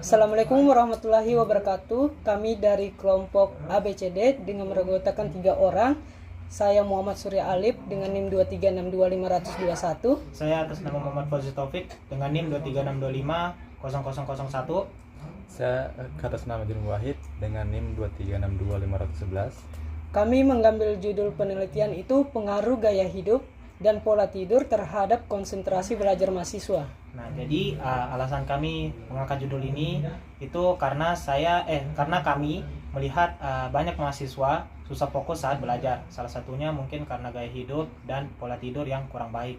Assalamualaikum warahmatullahi wabarakatuh. Kami dari kelompok ABCD dengan beranggotakan 3 orang. Saya Muhammad Surya Alif dengan NIM 2362521. Saya atas nama Muhammad Fauzi Taufik dengan NIM 236250001. Saya atas nama Jun Wahid dengan NIM 2362511. Kami mengambil judul penelitian itu pengaruh gaya hidup dan pola tidur terhadap konsentrasi belajar mahasiswa. Nah, jadi alasan kami mengangkat judul ini itu karena kami melihat banyak mahasiswa susah fokus saat belajar. Salah satunya mungkin karena gaya hidup dan pola tidur yang kurang baik.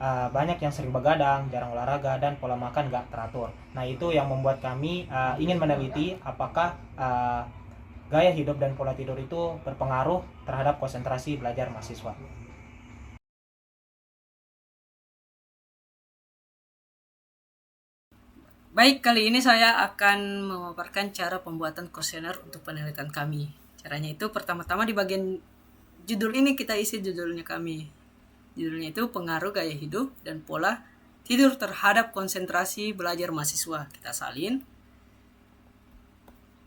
Banyak yang sering begadang, jarang olahraga, dan pola makan gak teratur. Nah, itu yang membuat kami ingin meneliti apakah gaya hidup dan pola tidur itu berpengaruh terhadap konsentrasi belajar mahasiswa. Baik, kali ini saya akan memaparkan cara pembuatan kuesioner untuk penelitian kami. Caranya itu pertama-tama di bagian judul ini kita isi judulnya kami. Judulnya itu pengaruh gaya hidup dan pola tidur terhadap konsentrasi belajar mahasiswa. Kita salin.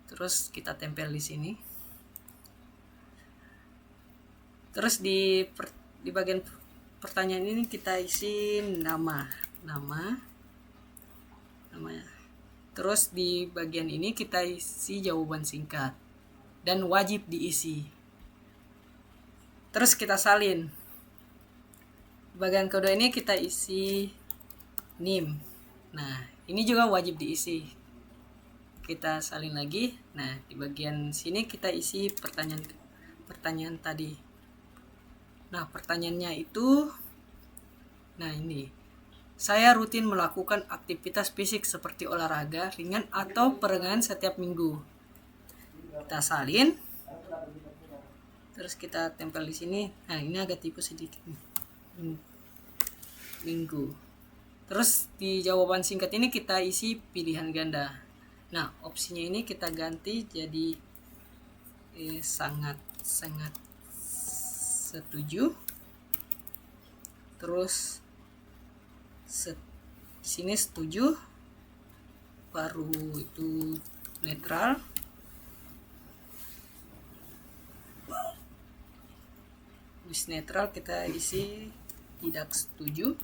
Terus kita tempel di sini. Terus di bagian pertanyaan ini kita isi namanya. Terus di bagian ini kita isi jawaban singkat dan wajib diisi. Terus kita salin. Bagian kedua ini kita isi NIM. Nah, ini juga wajib diisi. Kita salin lagi. Nah, di bagian sini kita isi pertanyaan tadi. Nah, pertanyaannya itu ini. Saya rutin melakukan aktivitas fisik seperti olahraga ringan atau peregangan setiap minggu. Kita salin. Terus kita tempel di sini. Nah, ini agak tipis sedikit nih. Minggu. Terus di jawaban singkat ini kita isi pilihan ganda. Nah, opsinya ini kita ganti jadi sangat setuju. Terus sini setuju, baru itu netral. Habis netral kita isi tidak setuju.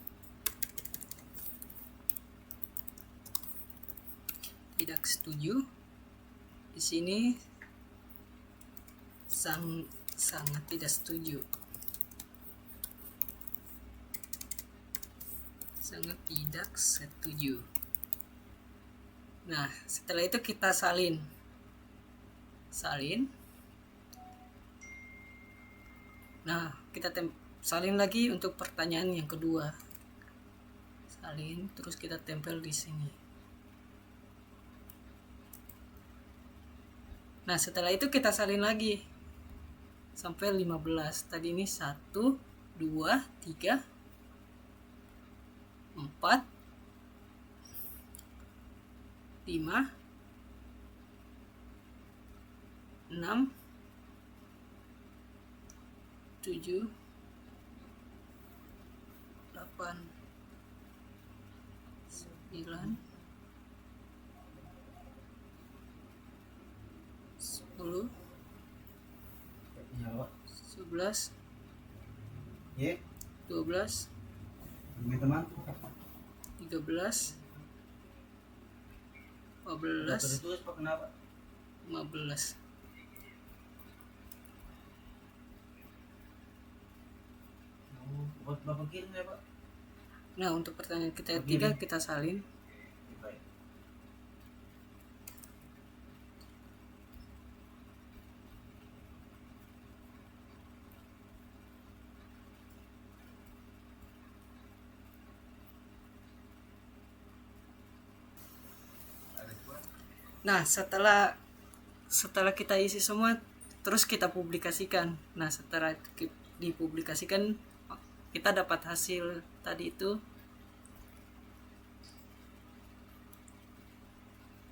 Tidak setuju. Di sini sangat tidak setuju. Sangat tidak setuju. Nah, setelah itu kita salin. Nah, kita salin lagi untuk pertanyaan yang kedua. Salin, terus kita tempel di sini. Nah, setelah itu kita salin lagi sampai 15. Tadi ini 1, 2, 3, 4, 5, 6, 7, 8, 9, 10, 11, 12, 13, 14, 15. Nah, untuk pertanyaan kita ketiga kita salin. Nah, setelah kita isi semua, terus kita publikasikan. Nah, setelah dipublikasikan, kita dapat hasil tadi itu.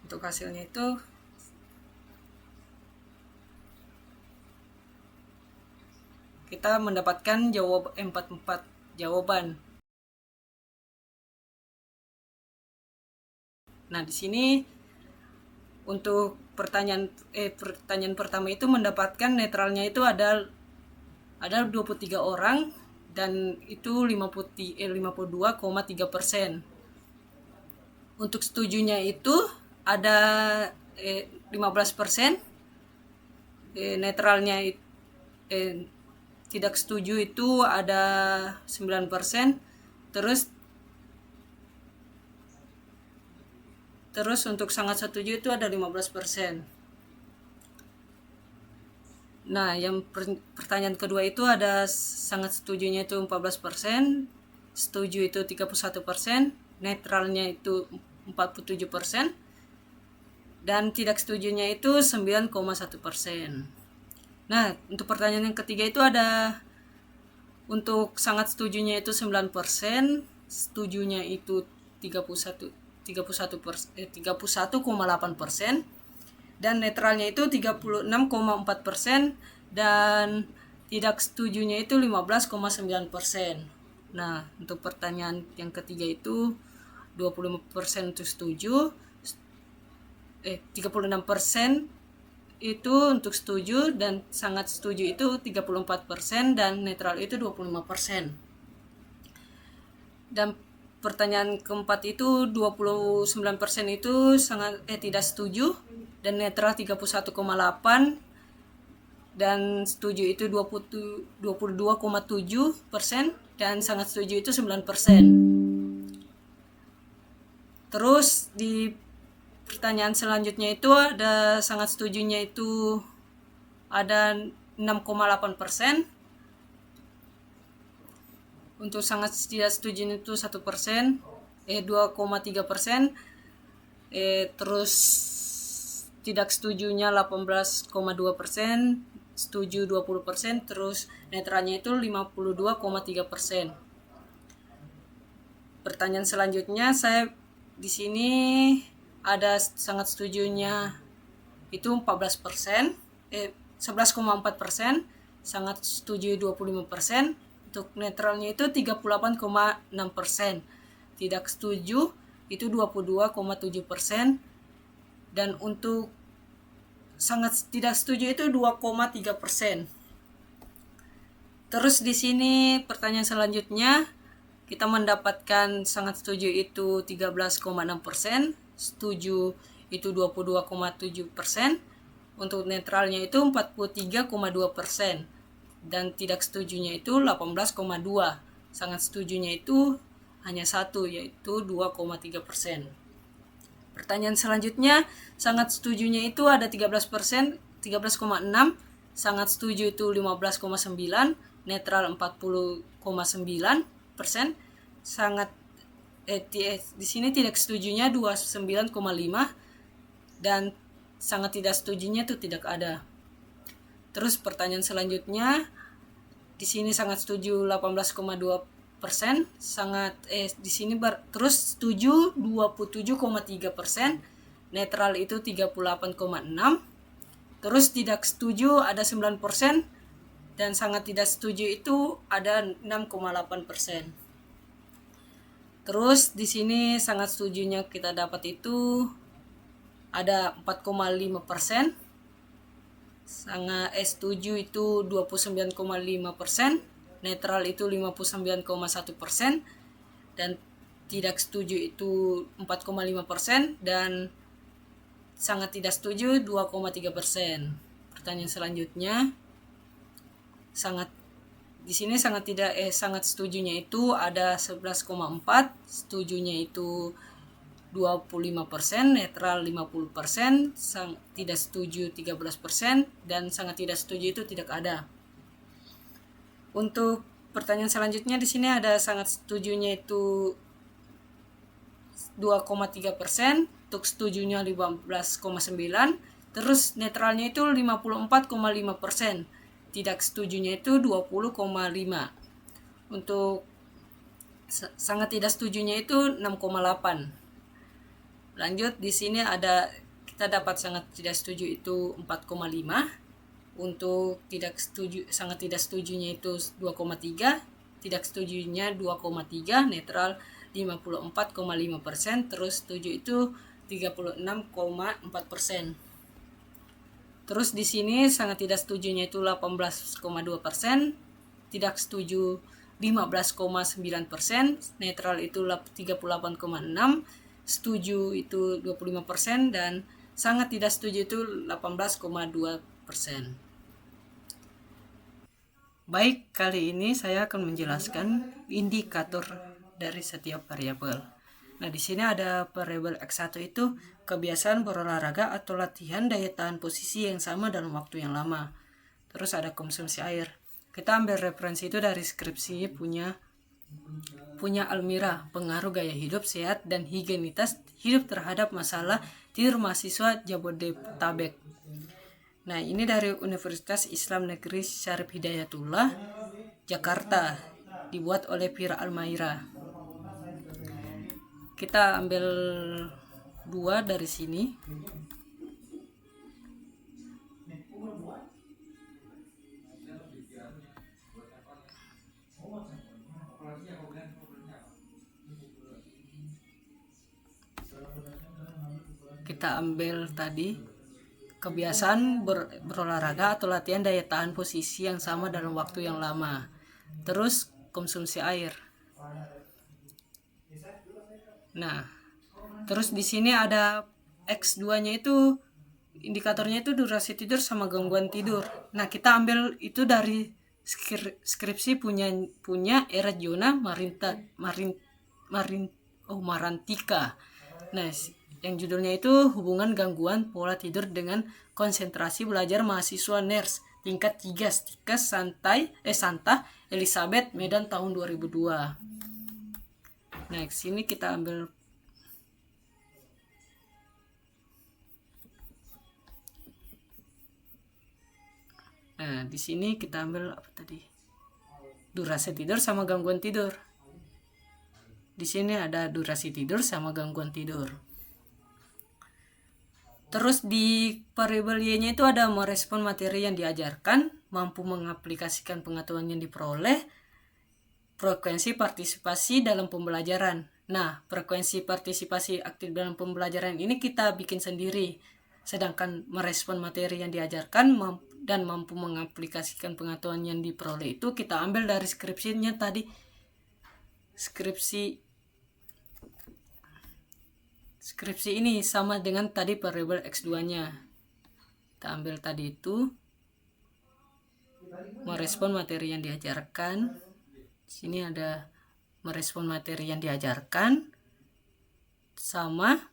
Untuk hasilnya itu kita mendapatkan 44 jawaban. Nah, di sini untuk pertanyaan pertama itu mendapatkan netralnya itu ada 23 orang dan itu 52,3%. Untuk setujunya itu ada 15%, netralnya tidak setuju itu ada 9%, terus untuk sangat setuju itu ada 15%. Nah, yang pertanyaan kedua itu ada sangat setujunya itu 14%, setuju itu 31%, netralnya itu 47%, dan tidak setujunya itu 9,1%. Nah, untuk pertanyaan yang ketiga itu ada untuk sangat setujunya itu 9%, setujunya itu 31,8%, dan netralnya itu 36,4%, dan tidak setujunya itu 15,9%. Nah, untuk pertanyaan yang ketiga itu 25% untuk setuju, 36% itu untuk setuju, dan sangat setuju itu 34%, dan netral itu 25%. Dan pertanyaan keempat itu 29% itu sangat tidak setuju, dan netral 31,8%, dan setuju itu 22,7%, dan sangat setuju itu 9%. Terus di pertanyaan selanjutnya itu ada sangat setujunya itu ada 6,8%. Untuk sangat tidak setuju itu 1%, 2,3%. Terus tidak setujunya 18,2%, setuju 20%, terus netralnya itu 52,3%. Pertanyaan selanjutnya saya di sini ada sangat setujunya itu 14%, 11,4%, sangat setuju 25%, untuk netralnya itu 38,6%, tidak setuju itu 22,7%, dan untuk sangat tidak setuju itu 2,3%. Terus di sini pertanyaan selanjutnya kita mendapatkan sangat setuju itu 13,6%, setuju itu 22,7%, untuk netralnya itu 43,2%, dan tidak setujunya itu 18,2%. Sangat setujunya itu hanya 1, yaitu 2,3%. Pertanyaan selanjutnya, sangat setujunya itu ada 13%, 13,6%, sangat setuju itu 15,9%, netral 40,9%, sangat di sini tidak setujunya 29,5%, dan sangat tidak setujunya itu tidak ada. Terus pertanyaan selanjutnya, di sini sangat setuju 18,2%, sangat di sini terus setuju 27,3%, netral itu 38,6%, terus tidak setuju ada 9%, dan sangat tidak setuju itu ada 6,8%. Terus di sini sangat setujunya kita dapat itu ada 4,5%, sangat setuju itu 29,5%, netral itu 59,1%, dan tidak setuju itu 4,5%, dan sangat tidak setuju 2,3%. Pertanyaan selanjutnya, di sini sangat setujunya itu ada 11,4%, setujunya itu 25%, netral 50%, tidak setuju 13%, dan sangat tidak setuju itu tidak ada. Untuk pertanyaan selanjutnya di sini ada sangat setujunya itu 2,3%, untuk setujunya 15,9%, terus netralnya itu 54,5%, tidak setujunya itu 20,5%. Untuk sangat tidak setujunya itu 6,8%. Lanjut, di sini kita dapat sangat tidak setuju itu 4,5%, untuk sangat tidak setujunya itu 2,3%, tidak setujunya 2,3%, netral 54,5%, terus setuju itu 36,4%. Terus di sini sangat tidak setujunya itu 18,2%, tidak setuju 15,9%, netral itu 38,6%, setuju itu 25%, dan sangat tidak setuju itu 18,2%. Baik, kali ini saya akan menjelaskan indikator dari setiap variabel. Nah, di sini ada variabel X1 itu kebiasaan berolahraga atau latihan daya tahan posisi yang sama dalam waktu yang lama. Terus ada konsumsi air. Kita ambil referensi itu dari skripsi punya Almira, pengaruh gaya hidup sehat dan higienitas hidup terhadap masalah tidur mahasiswa Jabodetabek. Nah, ini dari Universitas Islam Negeri Syarif Hidayatullah, Jakarta, dibuat oleh Pira Almaira. Kita ambil 2 dari sini. Kita ambil tadi kebiasaan berolahraga atau latihan daya tahan posisi yang sama dalam waktu yang lama. Terus konsumsi air. Nah, terus di sini ada X2-nya itu indikatornya itu durasi tidur sama gangguan tidur. Nah, kita ambil itu dari skripsi punya Era Jona Marantika. Nah, yang judulnya itu hubungan gangguan pola tidur dengan konsentrasi belajar mahasiswa NERS tingkat 3 Stikes Santa Elizabeth Medan tahun 2002. Nah, sini kita ambil di sini kita ambil apa tadi? Durasi tidur sama gangguan tidur. Di sini ada durasi tidur sama gangguan tidur. Terus di variabel Y-nya itu ada merespon materi yang diajarkan, mampu mengaplikasikan pengetahuan yang diperoleh, frekuensi partisipasi dalam pembelajaran. Nah, frekuensi partisipasi aktif dalam pembelajaran ini kita bikin sendiri. Sedangkan merespon materi yang diajarkan dan mampu mengaplikasikan pengetahuan yang diperoleh itu kita ambil dari skripsinya tadi. Skripsi ini sama dengan tadi variabel X2-nya. Kita ambil tadi itu merespon materi yang diajarkan. Sini ada merespon materi yang diajarkan sama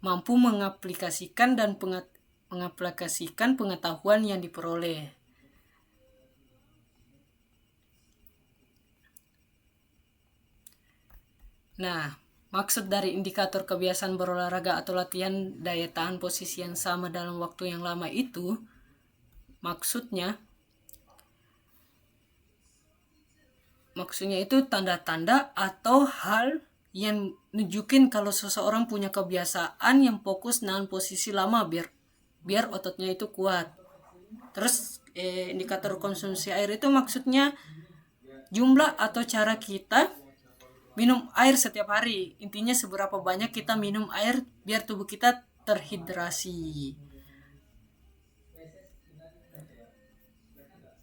mampu mengaplikasikan pengetahuan yang diperoleh. Nah, maksud dari indikator kebiasaan berolahraga atau latihan daya tahan posisi yang sama dalam waktu yang lama itu maksudnya itu tanda-tanda atau hal yang nunjukin kalau seseorang punya kebiasaan yang fokus nahan posisi lama biar ototnya itu kuat. Terus indikator konsumsi air itu maksudnya jumlah atau cara kita minum air setiap hari. Intinya seberapa banyak kita minum air biar tubuh kita terhidrasi.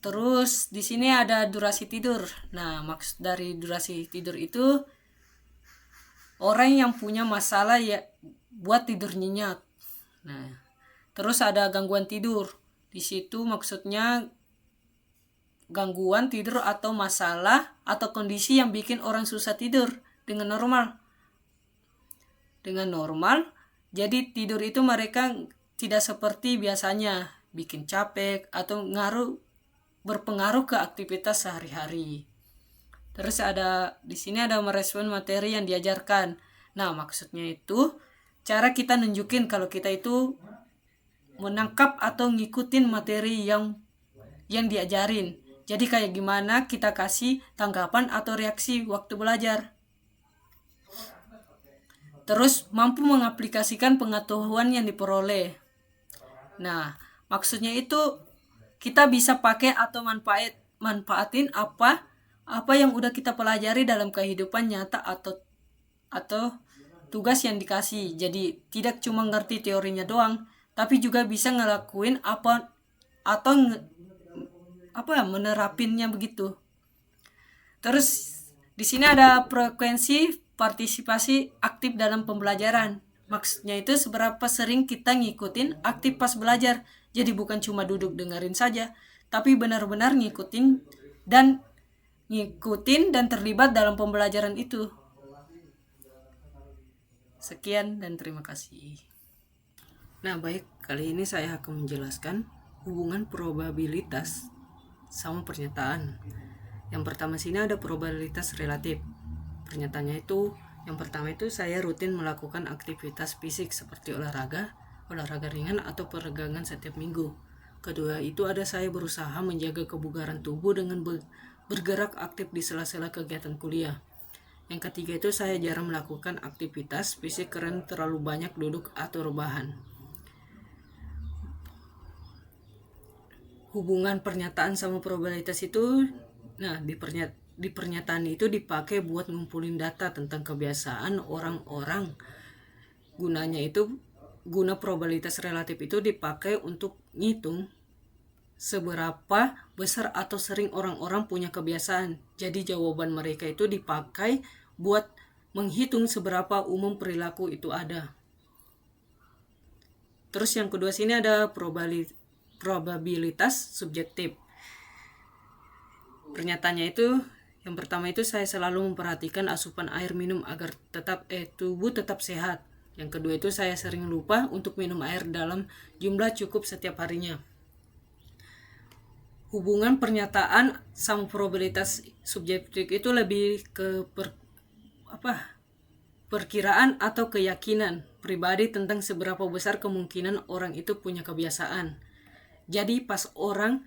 Terus di sini ada durasi tidur. Nah, maksud dari durasi tidur itu orang yang punya masalah ya buat tidur nyenyak. Nah, terus ada gangguan tidur. Di situ maksudnya gangguan tidur atau masalah atau kondisi yang bikin orang susah tidur dengan normal. Jadi tidur itu mereka tidak seperti biasanya, bikin capek atau berpengaruh ke aktivitas sehari-hari. Terus di sini ada merespon materi yang diajarkan. Nah, maksudnya itu cara kita nunjukin kalau kita itu menangkap atau ngikutin materi yang diajarin. Jadi kayak gimana kita kasih tanggapan atau reaksi waktu belajar. Terus mampu mengaplikasikan pengetahuan yang diperoleh. Nah, maksudnya itu kita bisa pakai atau manfaatin apa yang udah kita pelajari dalam kehidupan nyata atau tugas yang dikasih. Jadi tidak cuma ngerti teorinya doang, tapi juga bisa ngelakuin apa atau menerapinnya begitu. Terus di sini ada frekuensi partisipasi aktif dalam pembelajaran. Maksudnya itu seberapa sering kita ngikutin aktif pas belajar. Jadi bukan cuma duduk dengerin saja, tapi benar-benar ngikutin dan terlibat dalam pembelajaran itu. Sekian dan terima kasih. Nah, baik, kali ini saya akan menjelaskan hubungan probabilitas sama pernyataan. Yang pertama sini ada probabilitas relatif. Pernyataannya itu, yang pertama itu saya rutin melakukan aktivitas fisik seperti olahraga ringan atau peregangan setiap minggu. Kedua itu ada saya berusaha menjaga kebugaran tubuh dengan bergerak aktif di sela-sela kegiatan kuliah. Yang ketiga itu saya jarang melakukan aktivitas fisik karena terlalu banyak duduk atau rebahan. Hubungan pernyataan sama probabilitas itu, nah di pernyataan itu dipakai buat ngumpulin data tentang kebiasaan orang-orang. Guna probabilitas relatif itu dipakai untuk ngitung seberapa besar atau sering orang-orang punya kebiasaan. Jadi jawaban mereka itu dipakai buat menghitung seberapa umum perilaku itu ada. Terus yang kedua sini ada probabilitas subjektif. Pernyataannya itu, yang pertama itu saya selalu memperhatikan asupan air minum agar tubuh tetap sehat. Yang kedua itu saya sering lupa untuk minum air dalam jumlah cukup setiap harinya. Hubungan pernyataan sama probabilitas subjektif itu lebih ke perkiraan atau keyakinan pribadi tentang seberapa besar kemungkinan orang itu punya kebiasaan. Jadi pas orang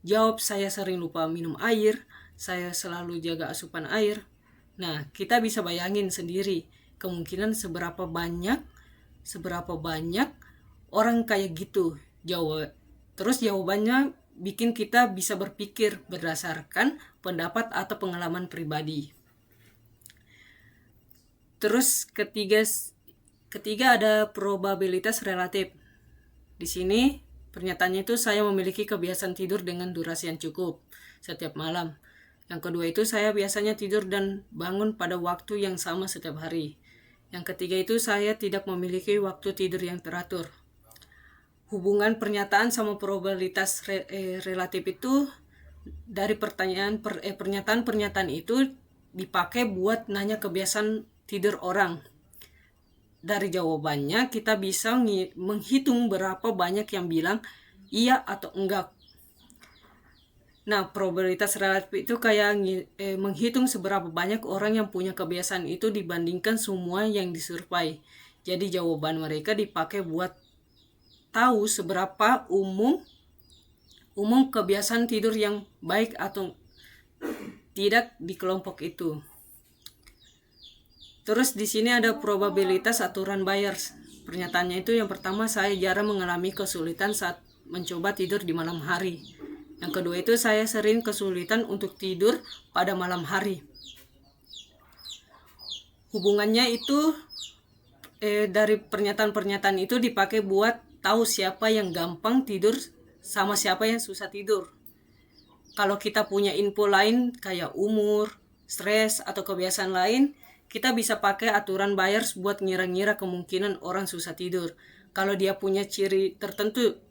jawab saya sering lupa minum air, saya selalu jaga asupan air. Nah, kita bisa bayangin sendiri kemungkinan seberapa banyak orang kayak gitu jawab. Terus jawabannya bikin kita bisa berpikir berdasarkan pendapat atau pengalaman pribadi. Terus ketiga ada probabilitas relatif. Di sini pernyataannya itu saya memiliki kebiasaan tidur dengan durasi yang cukup setiap malam. Yang kedua itu saya biasanya tidur dan bangun pada waktu yang sama setiap hari. Yang ketiga itu saya tidak memiliki waktu tidur yang teratur. Hubungan pernyataan sama probabilitas relatif itu dari pernyataan itu dipakai buat nanya kebiasaan tidur orang. Dari jawabannya kita bisa menghitung berapa banyak yang bilang iya atau enggak. Nah, probabilitas relatif itu kayak menghitung seberapa banyak orang yang punya kebiasaan itu dibandingkan semua yang disurvei. Jadi jawaban mereka dipakai buat tahu seberapa umum kebiasaan tidur yang baik atau tidak di kelompok itu. Terus di sini ada probabilitas aturan Bayes. Pernyataannya itu yang pertama saya jarang mengalami kesulitan saat mencoba tidur di malam hari. Yang kedua itu saya sering kesulitan untuk tidur pada malam hari. Hubungannya itu dari pernyataan-pernyataan itu dipakai buat tahu siapa yang gampang tidur sama siapa yang susah tidur. Kalau kita punya info lain kayak umur, stres, atau kebiasaan lain, kita bisa pakai aturan Bayes buat ngira-ngira kemungkinan orang susah tidur. Kalau dia punya ciri tertentu.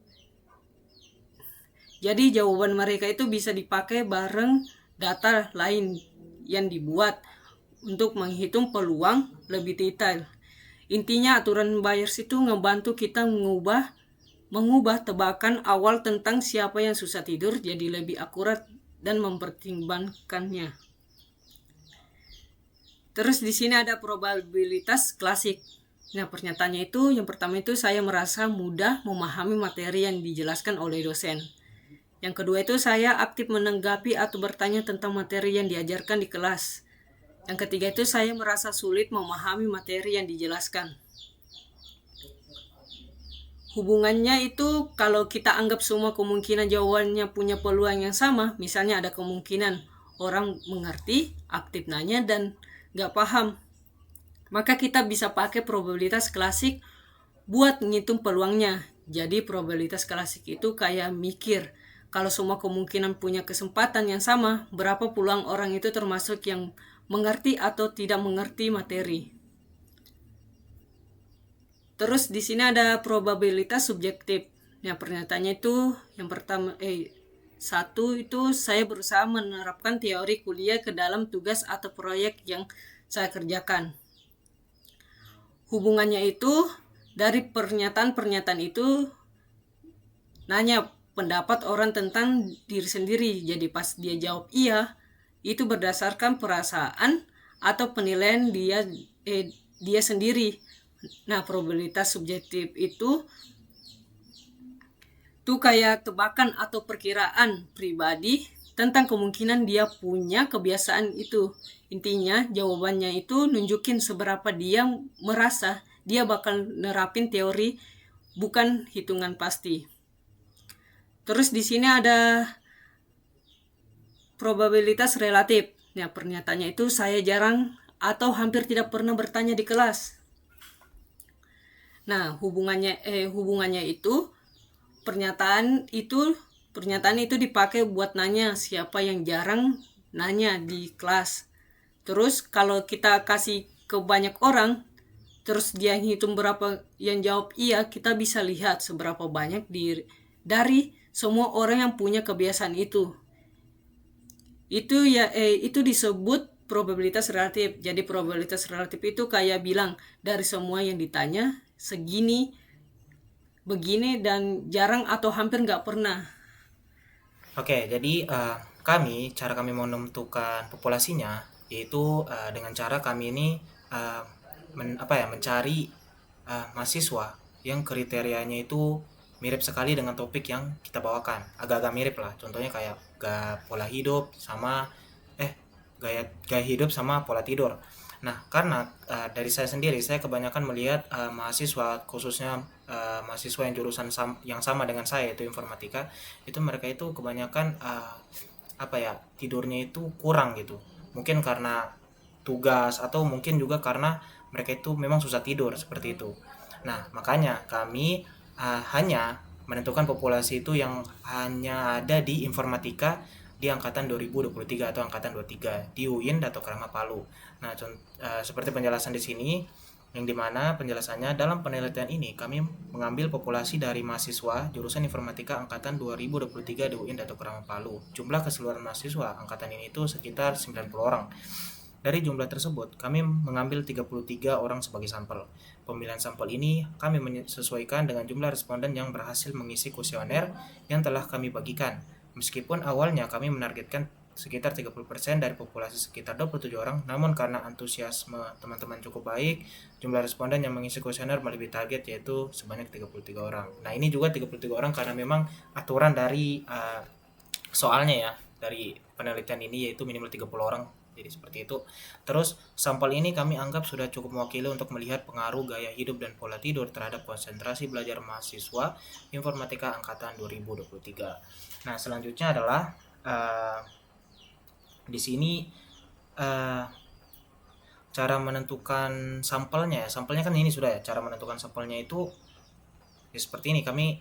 Jadi jawaban mereka itu bisa dipakai bareng data lain yang dibuat untuk menghitung peluang lebih detail. Intinya aturan Bayes itu ngebantu kita mengubah tebakan awal tentang siapa yang susah tidur jadi lebih akurat dan mempertimbangkannya. Terus di sini ada probabilitas klasik. Nah, pernyataannya itu yang pertama itu saya merasa mudah memahami materi yang dijelaskan oleh dosen. Yang kedua itu saya aktif menanggapi atau bertanya tentang materi yang diajarkan di kelas. Yang ketiga itu saya merasa sulit memahami materi yang dijelaskan. Hubungannya itu kalau kita anggap semua kemungkinan jawabannya punya peluang yang sama, misalnya ada kemungkinan orang mengerti, aktif nanya, dan gak paham. maka kita bisa pakai probabilitas klasik buat ngitung peluangnya. Jadi probabilitas klasik itu kayak mikir, kalau semua kemungkinan punya kesempatan yang sama, berapa peluang orang itu termasuk yang mengerti atau tidak mengerti materi. Terus di sini ada probabilitas subjektif. Nah, pernyataannya itu yang pertama satu itu saya berusaha menerapkan teori kuliah ke dalam tugas atau proyek yang saya kerjakan. Hubungannya itu dari pernyataan-pernyataan itu nanya pendapat orang tentang diri sendiri. Jadi pas dia jawab iya, itu berdasarkan perasaan atau penilaian dia sendiri. Nah, probabilitas subjektif itu tuh kayak tebakan atau perkiraan pribadi tentang kemungkinan dia punya kebiasaan itu. Intinya jawabannya itu nunjukin seberapa dia merasa dia bakal nerapin teori, bukan hitungan pasti. Terus di sini ada probabilitas relatif. Nah, pernyataannya itu saya jarang atau hampir tidak pernah bertanya di kelas. Nah, hubungannya itu pernyataan itu dipakai buat nanya siapa yang jarang nanya di kelas. Terus kalau kita kasih ke banyak orang, terus dia hitung berapa yang jawab iya, kita bisa lihat seberapa banyak dari semua orang yang punya kebiasaan itu. Itu disebut probabilitas relatif. Jadi probabilitas relatif itu kayak bilang dari semua yang ditanya segini, begini, dan jarang atau hampir nggak pernah. Oke, jadi cara kami menentukan populasinya yaitu dengan cara kami ini mencari mahasiswa yang kriterianya itu mirip sekali dengan topik yang kita bawakan, agak-agak mirip lah. Contohnya kayak pola hidup sama gaya hidup sama pola tidur. Nah, karena dari saya sendiri, saya kebanyakan melihat mahasiswa, khususnya mahasiswa yang jurusan yang sama dengan saya, yaitu informatika, itu mereka itu kebanyakan tidurnya itu kurang gitu. Mungkin karena tugas atau mungkin juga karena mereka itu memang susah tidur seperti itu. Nah, makanya kami hanya menentukan populasi itu yang hanya ada di informatika di angkatan 2023 atau angkatan 23 di UIN Dato Krama Palu. Nah, seperti penjelasan di sini, yang dimana penjelasannya dalam penelitian ini kami mengambil populasi dari mahasiswa jurusan informatika angkatan 2023 di UIN Dato Krama Palu. Jumlah keseluruhan mahasiswa angkatan ini itu sekitar 90 orang. Dari jumlah tersebut, kami mengambil 33 orang sebagai sampel. Pemilihan sampel ini kami menyesuaikan dengan jumlah responden yang berhasil mengisi kuesioner yang telah kami bagikan. Meskipun awalnya kami menargetkan sekitar 30% dari populasi sekitar 27 orang, namun karena antusiasme teman-teman cukup baik, jumlah responden yang mengisi kuesioner melebihi target, yaitu sebanyak 33 orang. Nah, ini juga 33 orang karena memang aturan dari soalnya ya, dari penelitian ini yaitu minimal 30 orang. Jadi seperti itu. Terus sampel ini kami anggap sudah cukup mewakili untuk melihat pengaruh gaya hidup dan pola tidur terhadap konsentrasi belajar mahasiswa informatika angkatan 2023. Nah, selanjutnya adalah di sini cara menentukan sampelnya. Sampelnya kan ini sudah ya. Cara menentukan sampelnya itu ya seperti ini. Kami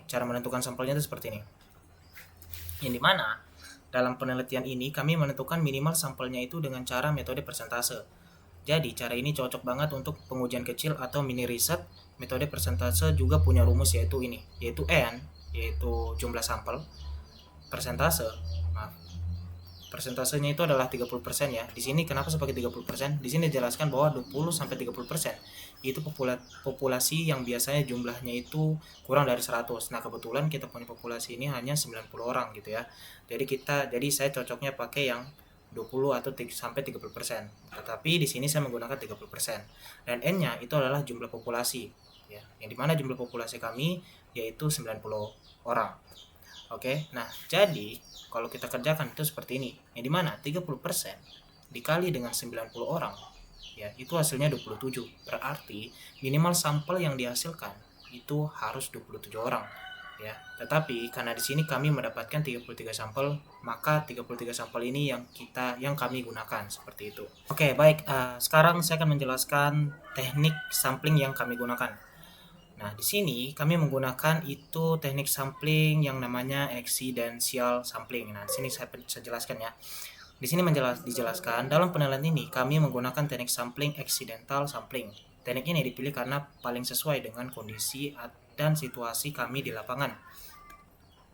cara menentukan sampelnya itu seperti ini. Yang dimana dalam penelitian ini kami menentukan minimal sampelnya itu dengan cara metode persentase. Jadi cara ini cocok banget untuk pengujian kecil atau mini riset. Metode persentase juga punya rumus yaitu N, yaitu jumlah sampel. Persentasenya itu adalah 30% ya. Di sini kenapa sebagai 30%? Di sini dijelaskan bahwa 20 sampai 30% itu populasi yang biasanya jumlahnya itu kurang dari 100. Nah, kebetulan kita punya populasi ini hanya 90 orang gitu ya. Jadi saya cocoknya pakai yang 20 atau sampai 30%. Tetapi di sini saya menggunakan 30%. Dan N-nya itu adalah jumlah populasi ya. Yang dimana jumlah populasi kami yaitu 90 orang. Oke. Nah, jadi kalau kita kerjakan itu seperti ini. Yang dimana 30% dikali dengan 90 orang ya, itu hasilnya 27. Berarti minimal sampel yang dihasilkan itu harus 27 orang. ya. Tetapi karena di sini kami mendapatkan 33 sampel, maka 33 sampel ini yang kami gunakan seperti itu. Oke, baik. Sekarang saya akan menjelaskan teknik sampling yang kami gunakan. Nah, di sini kami menggunakan itu teknik sampling yang namanya accidental sampling. Nah, di sini saya jelaskan ya. Di sini dijelaskan dalam penilaian ini kami menggunakan teknik sampling accidental sampling. Teknik ini dipilih karena paling sesuai dengan kondisi dan situasi kami di lapangan.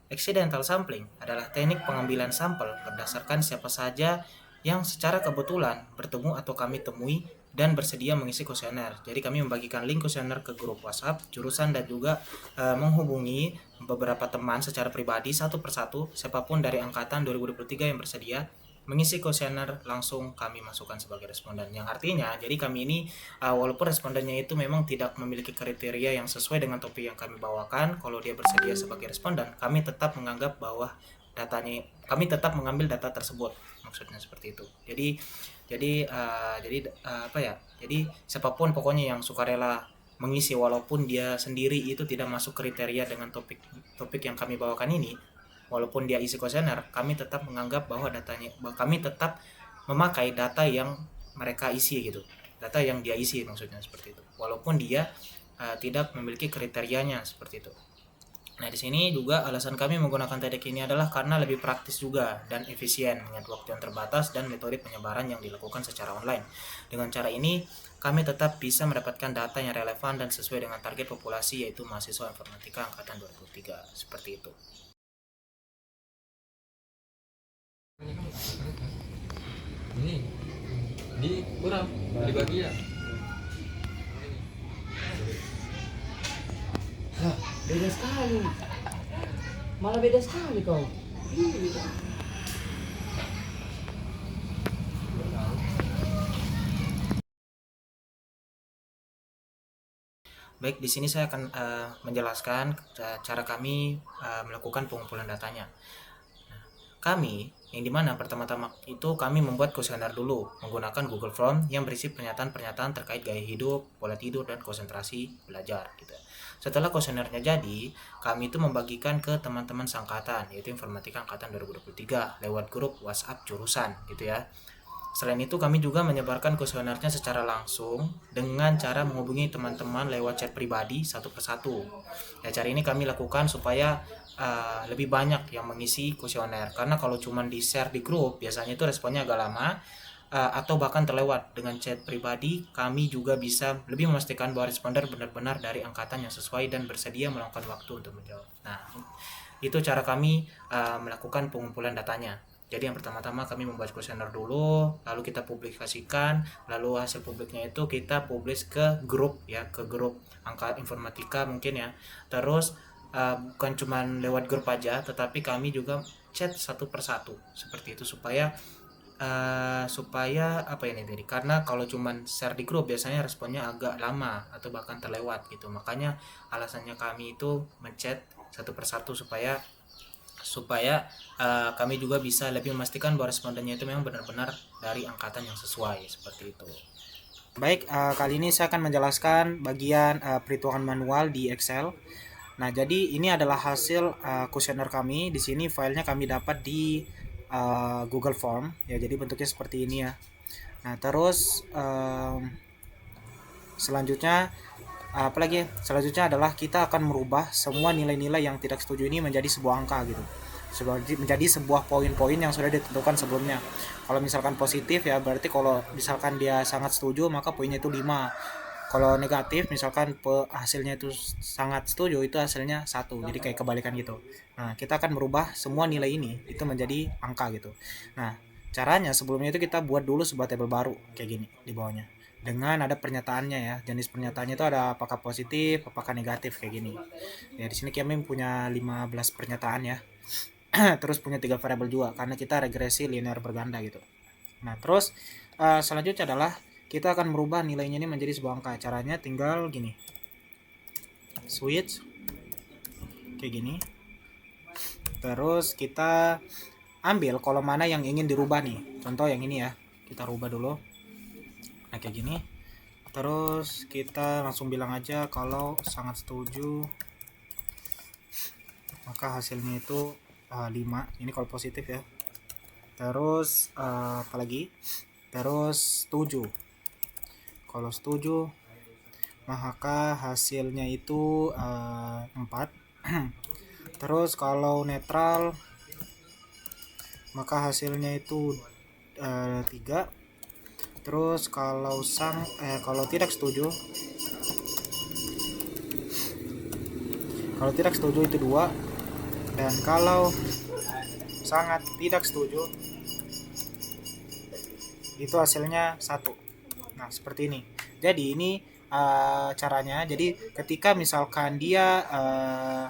Accidental sampling adalah teknik pengambilan sampel berdasarkan siapa saja yang secara kebetulan bertemu atau kami temui dan bersedia mengisi kuesioner. Jadi kami membagikan link kuesioner ke grup WhatsApp jurusan dan juga menghubungi beberapa teman secara pribadi satu persatu siapapun dari angkatan 2023 yang bersedia mengisi kuesioner, langsung kami masukkan sebagai responden. Yang artinya, jadi kami ini walaupun respondennya itu memang tidak memiliki kriteria yang sesuai dengan topik yang kami bawakan, kalau dia bersedia sebagai responden, kami tetap menganggap bahwa kami tetap mengambil data tersebut. Maksudnya seperti itu. Jadi siapapun pokoknya yang sukarela mengisi walaupun dia sendiri itu tidak masuk kriteria dengan topik yang kami bawakan ini, walaupun dia isi kuesioner, kami tetap menganggap bahwa kami tetap memakai data yang mereka isi gitu, data yang dia isi maksudnya seperti itu, walaupun dia tidak memiliki kriterianya seperti itu. Nah, di sini juga alasan kami menggunakan teknik ini adalah karena lebih praktis juga dan efisien mengingat waktu yang terbatas dan metode penyebaran yang dilakukan secara online. Dengan cara ini, kami tetap bisa mendapatkan data yang relevan dan sesuai dengan target populasi yaitu mahasiswa informatika angkatan 2023 seperti itu. Ini kurang dibagi ya. Lah, beda sekali. Malah beda sekali kau. Baik, di sini saya akan menjelaskan cara kami melakukan pengumpulan datanya. Kami, yang dimana pertama-tama itu kami membuat kuesioner dulu menggunakan Google Form yang berisi pernyataan-pernyataan terkait gaya hidup, pola tidur, dan konsentrasi belajar gitu. Setelah kuesionernya jadi, kami itu membagikan ke teman-teman seangkatan, yaitu informatika angkatan 2023 lewat grup WhatsApp jurusan gitu ya. Selain itu kami juga menyebarkan kuesionernya secara langsung dengan cara menghubungi teman-teman lewat chat pribadi satu persatu. Ya, cara ini kami lakukan supaya lebih banyak yang mengisi kuesioner, karena kalau cuma di share di grup biasanya itu responnya agak lama atau bahkan terlewat. Dengan chat pribadi kami juga bisa lebih memastikan bahwa responden benar-benar dari angkatan yang sesuai dan bersedia meluangkan waktu untuk menjawab. Nah, itu cara kami melakukan pengumpulan datanya. Jadi yang pertama-tama kami membuat kuesioner dulu, lalu kita publikasikan, lalu hasil publiknya itu kita publish ke grup ya, ke grup angka informatika mungkin ya. Terus bukan cuma lewat grup aja, tetapi kami juga chat satu persatu seperti itu supaya apa ini tadi, karena kalau cuman share di grup biasanya responnya agak lama atau bahkan terlewat gitu. Makanya alasannya kami itu menchat satu persatu supaya kami juga bisa lebih memastikan bahwa respondennya itu memang benar-benar dari angkatan yang sesuai seperti itu. Baik, kali ini saya akan menjelaskan bagian perhitungan manual di Excel. Nah, jadi ini adalah hasil kuesioner kami. Di sini filenya kami dapat di Google Form ya, jadi bentuknya seperti ini ya. Nah, terus selanjutnya selanjutnya adalah kita akan merubah semua nilai-nilai yang tidak setuju ini menjadi sebuah angka gitu, menjadi sebuah poin-poin yang sudah ditentukan sebelumnya. Kalau misalkan positif ya berarti kalau misalkan dia sangat setuju maka poinnya itu 5. Kalau negatif misalkan hasilnya itu sangat setuju itu hasilnya 1. Jadi kayak kebalikan gitu. Nah, kita akan merubah semua nilai ini itu menjadi angka gitu. Nah, caranya sebelumnya itu kita buat dulu sebuah tabel baru kayak gini di bawahnya, dengan ada pernyataannya ya. Jenis pernyataannya itu ada apakah positif, apakah negatif kayak gini. Ya, di sini kami punya 15 pernyataan ya. Terus punya 3 variabel juga karena kita regresi linear berganda gitu. Nah, terus selanjutnya adalah kita akan merubah nilainya ini menjadi sebuah angka. Caranya tinggal gini. Switch kayak gini. Terus kita ambil kolom mana yang ingin dirubah nih. Contoh yang ini ya. Kita rubah dulu. Nah, kayak gini. Terus kita langsung bilang aja kalau sangat setuju. maka hasilnya itu 5. Ini kalau positif ya. Terus apalagi, terus 7. Kalau setuju maka hasilnya itu 4. Terus kalau netral maka hasilnya itu 3. Terus kalau kalau tidak setuju itu 2. Dan kalau sangat tidak setuju itu hasilnya 1. Nah, seperti ini. Jadi ini caranya. Jadi ketika misalkan dia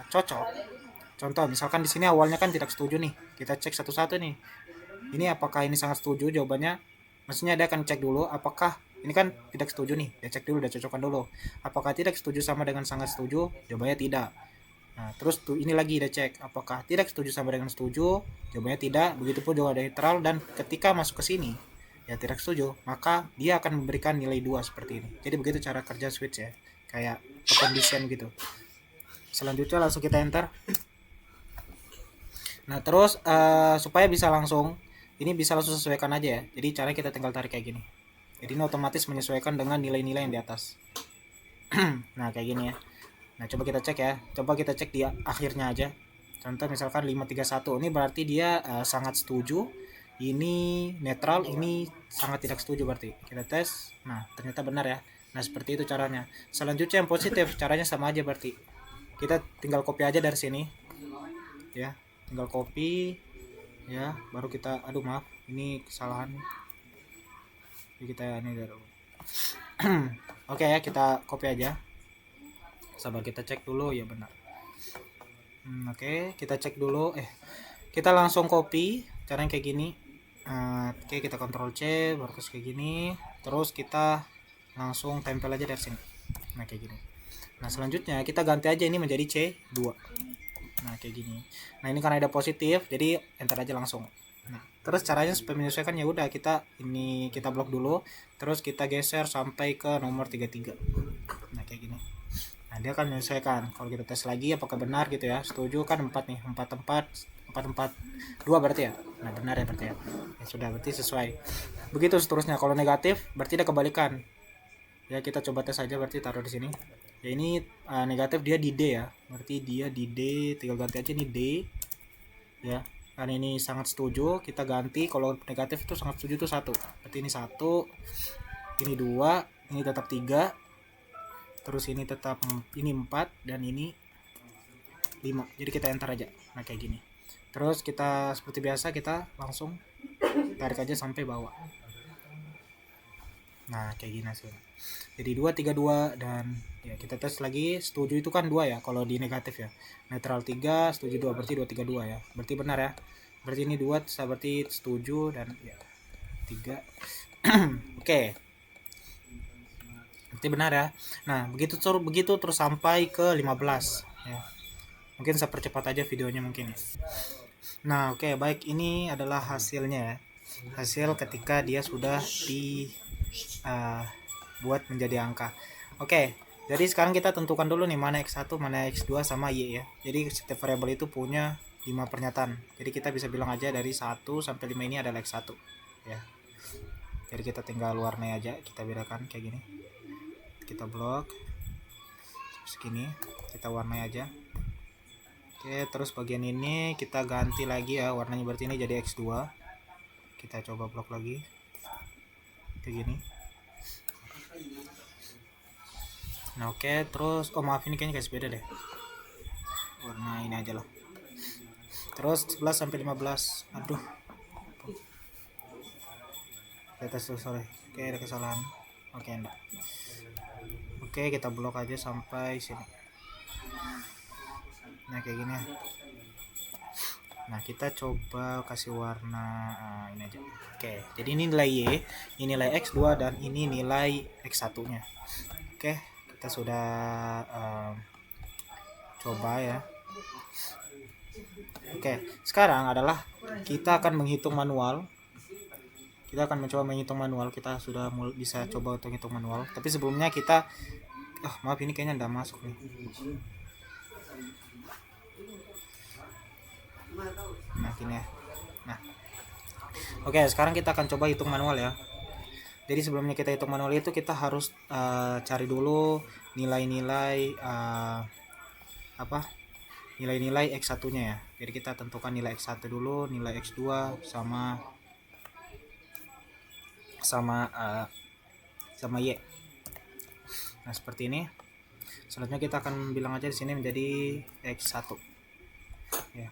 cocok, contoh misalkan di sini awalnya kan tidak setuju nih, kita cek satu-satu nih. Ini apakah ini sangat setuju? Jawabannya, maksudnya dia akan cek dulu apakah ini kan tidak setuju nih, dia cek dulu, dia cocokkan dulu. Apakah tidak setuju sama dengan sangat setuju? Jawabannya tidak. Nah, terus tuh ini lagi dia cek apakah tidak setuju sama dengan setuju? Jawabannya tidak. Begitupun juga netral, dan ketika masuk ke sini ya tidak setuju, maka dia akan memberikan nilai 2 seperti ini. Jadi begitu cara kerja switch ya, kayak condition gitu. Selanjutnya langsung kita enter. Nah, terus supaya bisa langsung sesuaikan aja ya. Jadi caranya kita tinggal tarik kayak gini. Jadi ini otomatis menyesuaikan dengan nilai-nilai yang di atas. Nah, kayak gini ya. Nah, coba kita cek ya. Coba kita cek di akhirnya aja. Contoh misalkan 531. Ini berarti dia sangat setuju. Ini netral, ini sangat tidak setuju berarti. Kita tes. Nah, ternyata benar ya. Nah, seperti itu caranya. Selanjutnya yang positif, caranya sama aja berarti. Kita tinggal copy aja dari sini. Ya, tinggal copy ya, baru kita maaf, ini kesalahan. Jadi kita ini dulu. Oke ya, kita copy aja. Sabar, kita cek dulu ya benar. Oke, kita cek dulu. Kita langsung copy, caranya kayak gini. Oke, kita Ctrl C, baru terus kayak gini. Terus kita langsung tempel aja dari sini. Nah, kayak gini. Nah, selanjutnya kita ganti aja ini menjadi C2. Nah, kayak gini. Nah, ini karena ada positif, jadi enter aja langsung. Nah, terus caranya supaya menyesuaikan ya udah kita blok dulu, terus kita geser sampai ke nomor 33. Nah, kayak gini. Nah, dia akan menyesuaikan. Kalau kita tes lagi apakah benar gitu ya. Setuju kan 4 nih. 2 berarti ya. Nah, benar ya berarti ya. Ya sudah, berarti sesuai. Begitu seterusnya. Kalau negatif berarti dia kebalikan. Ya, kita coba tes aja, berarti taruh di sini. Ya, ini negatif, dia di D ya. Berarti dia di D, tinggal ganti aja ini D. Ya, kan ini sangat setuju, kita ganti. Kalau negatif itu sangat setuju itu 1. Berarti ini 1, ini 2, ini tetap 3. Terus ini tetap 4 dan ini 5. Jadi kita enter aja. Nah, kayak gini. Terus kita seperti biasa kita langsung tarik aja sampai bawah. Nah, kayak gini hasilnya. Jadi 2, 3, 2, dan ya kita tes lagi. Setuju itu kan 2 ya kalau di negatif ya. Netral 3, setuju 2, berarti 2, 3, 2 ya. Berarti benar ya. Berarti ini 2 berarti setuju, dan ya 3. Oke. Berarti benar ya. Nah, begitu terus sampai ke 15 ya. Mungkin saya percepat aja videonya mungkin ya. Nah, oke, baik, ini adalah hasilnya ya. Hasil ketika dia sudah buat menjadi angka. Oke, jadi sekarang kita tentukan dulu nih mana X1, mana X2 sama Y ya. Jadi setiap variabel itu punya 5 pernyataan. Jadi kita bisa bilang aja dari 1 sampai 5 ini adalah X1 ya. Jadi kita tinggal warnai aja, kita bedakan kayak gini. Kita blok segini, kita warnai aja. Oke, terus bagian ini kita ganti lagi ya warnanya, berarti ini jadi X2. Kita coba blok lagi kayak gini. Nah, oke, terus maaf, ini kayaknya kasih beda deh. Warna ini aja lah. Terus 11 sampai 15. Aduh. Kita sorry. Oke, ada kesalahan. Oke, enggak. Oke, kita blok aja sampai sini. Nah, kayak gini. Nah, kita coba kasih warna ini aja. Oke, jadi ini nilai Y, ini nilai X2, dan ini nilai X1-nya. Oke, kita sudah coba ya. Oke, sekarang adalah kita akan menghitung manual. Kita akan mencoba menghitung manual. Kita sudah bisa coba untuk hitung manual. Tapi sebelumnya kita maaf, ini kayaknya enggak masuk nih. Nah gini ya. Nah oke, sekarang kita akan coba hitung manual ya. Jadi sebelumnya kita hitung manual itu kita harus cari dulu nilai-nilai nilai-nilai X1 nya ya. Jadi kita tentukan nilai X1 dulu, nilai X2 sama Y. Nah seperti ini. Selanjutnya kita akan bilang aja di sini menjadi X1 ya.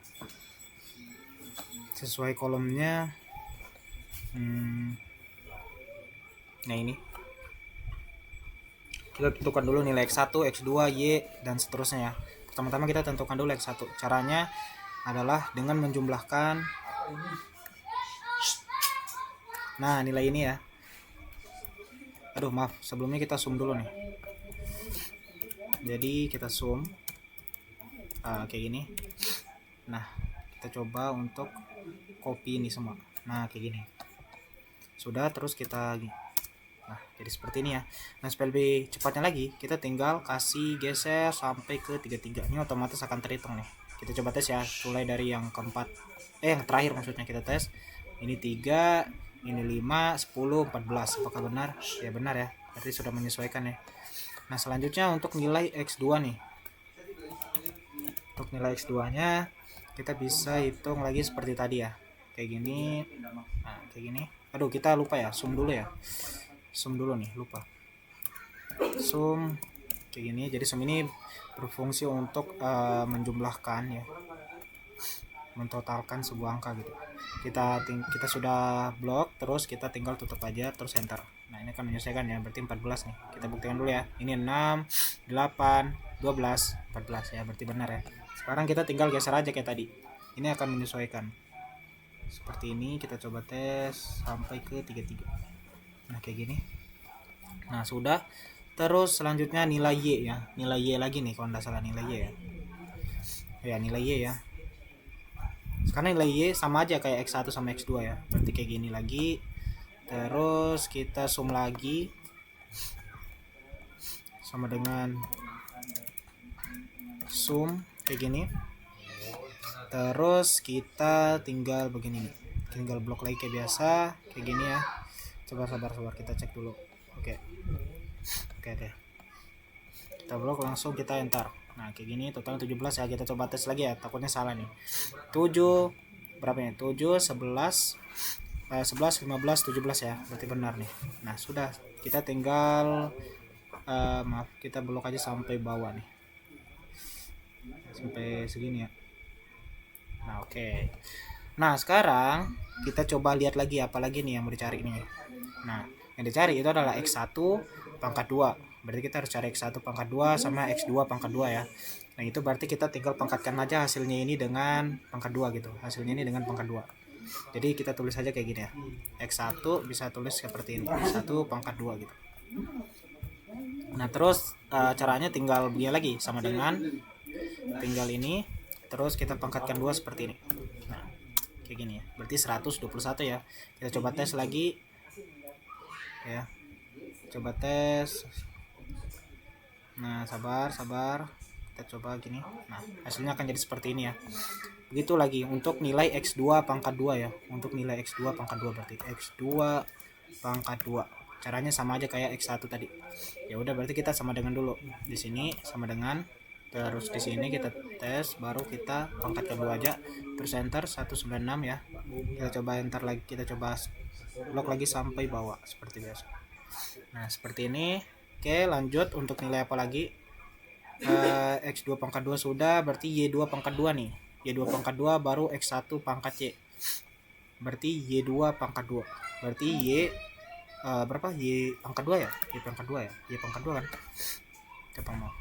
Sesuai kolomnya. Nah ini kita tentukan dulu nilai X1, X2, Y dan seterusnya ya. Pertama-tama kita tentukan dulu X1. Caranya adalah dengan menjumlahkan nilai ini ya. Aduh maaf, sebelumnya kita zoom dulu nih. Jadi kita zoom kayak gini. Nah kita coba untuk copy ini semua. Nah kayak gini. Sudah, terus kita jadi seperti ini ya. Nah supaya lebih cepatnya lagi, kita tinggal kasih geser sampai ke 33. Ini otomatis akan terhitung nih. Kita coba tes ya, mulai dari yang keempat, yang terakhir maksudnya kita tes. Ini 3, ini 5, 10, 14. Apakah benar? Ya benar ya, berarti sudah menyesuaikan ya. Nah selanjutnya untuk nilai X2 nih. Untuk nilai X2 nya kita bisa hitung lagi seperti tadi ya. Kayak gini. Nah kayak gini. Aduh kita lupa ya, zoom dulu ya. Zoom dulu nih, lupa. Zoom kayak gini. Jadi zoom ini berfungsi untuk menjumlahkan ya, mentotalkan sebuah angka gitu. Kita sudah blok, terus kita tinggal tutup aja, terus enter. Nah ini akan menyelesaikan ya, berarti 14 nih. Kita buktikan dulu ya. Ini 6, 8, 12, 14 ya, berarti benar ya. Sekarang kita tinggal geser aja kayak tadi. Ini akan menyesuaikan. Seperti ini kita coba tes sampai ke 33. Nah kayak gini. Nah sudah. Terus selanjutnya nilai Y ya. Nilai Y lagi nih kalau tidak salah, nilai Y ya. Ya nilai Y ya. Sekarang nilai Y sama aja kayak X1 sama X2 ya. Berarti kayak gini lagi. Terus kita zoom lagi. Sama dengan zoom kayak gini. Terus kita tinggal begini nih. Tinggal blok lagi kayak biasa, kayak gini ya. Coba sabar kita cek dulu. Oke. Kita blok, langsung kita enter. Nah, kayak gini total 17 ya. Kita coba tes lagi ya, takutnya salah nih. 7 berapa ya? 7 11 11 15 17 ya. Berarti benar nih. Nah, sudah. Kita tinggal kita blok aja sampai bawah nih. Sampai segini ya. Nah oke. Nah sekarang kita coba lihat lagi apa lagi nih yang mau dicari nih. Nah yang dicari itu adalah X1 pangkat 2. Berarti kita harus cari X1 pangkat 2 sama X2 pangkat 2 ya. Nah itu berarti kita tinggal pangkatkan aja hasilnya ini dengan pangkat 2 gitu. Hasilnya ini dengan pangkat 2. Jadi kita tulis aja kayak gini ya. X1 bisa tulis seperti ini. X1 pangkat 2 gitu. Nah terus caranya tinggal begini lagi, sama dengan tinggal ini. Terus kita pangkatkan 2 seperti ini. Nah, kayak gini ya. Berarti 121 ya. Kita coba tes lagi. Ya. Coba tes. Nah, sabar. Kita coba gini. Nah, hasilnya akan jadi seperti ini ya. Begitu lagi untuk nilai X2 pangkat 2 ya. Untuk nilai X2 pangkat 2 berarti X2 pangkat 2. Caranya sama aja kayak X1 tadi. Ya udah, berarti kita sama dengan dulu. Di sini sama dengan. Terus di sini kita tes, baru kita pangkat kedua aja, terus enter 196 ya. Kita coba enter lagi, kita coba blok lagi sampai bawah seperti biasa. Nah seperti ini. Oke, lanjut untuk nilai apa lagi? X2 pangkat 2 sudah, berarti Y2 pangkat 2 nih. Y2 pangkat 2 baru X1 pangkat Y. Berarti Y2 pangkat 2. Berarti Y berapa? Y pangkat 2 ya? Y pangkat 2 ya? Y pangkat 2 kan? Coba mau.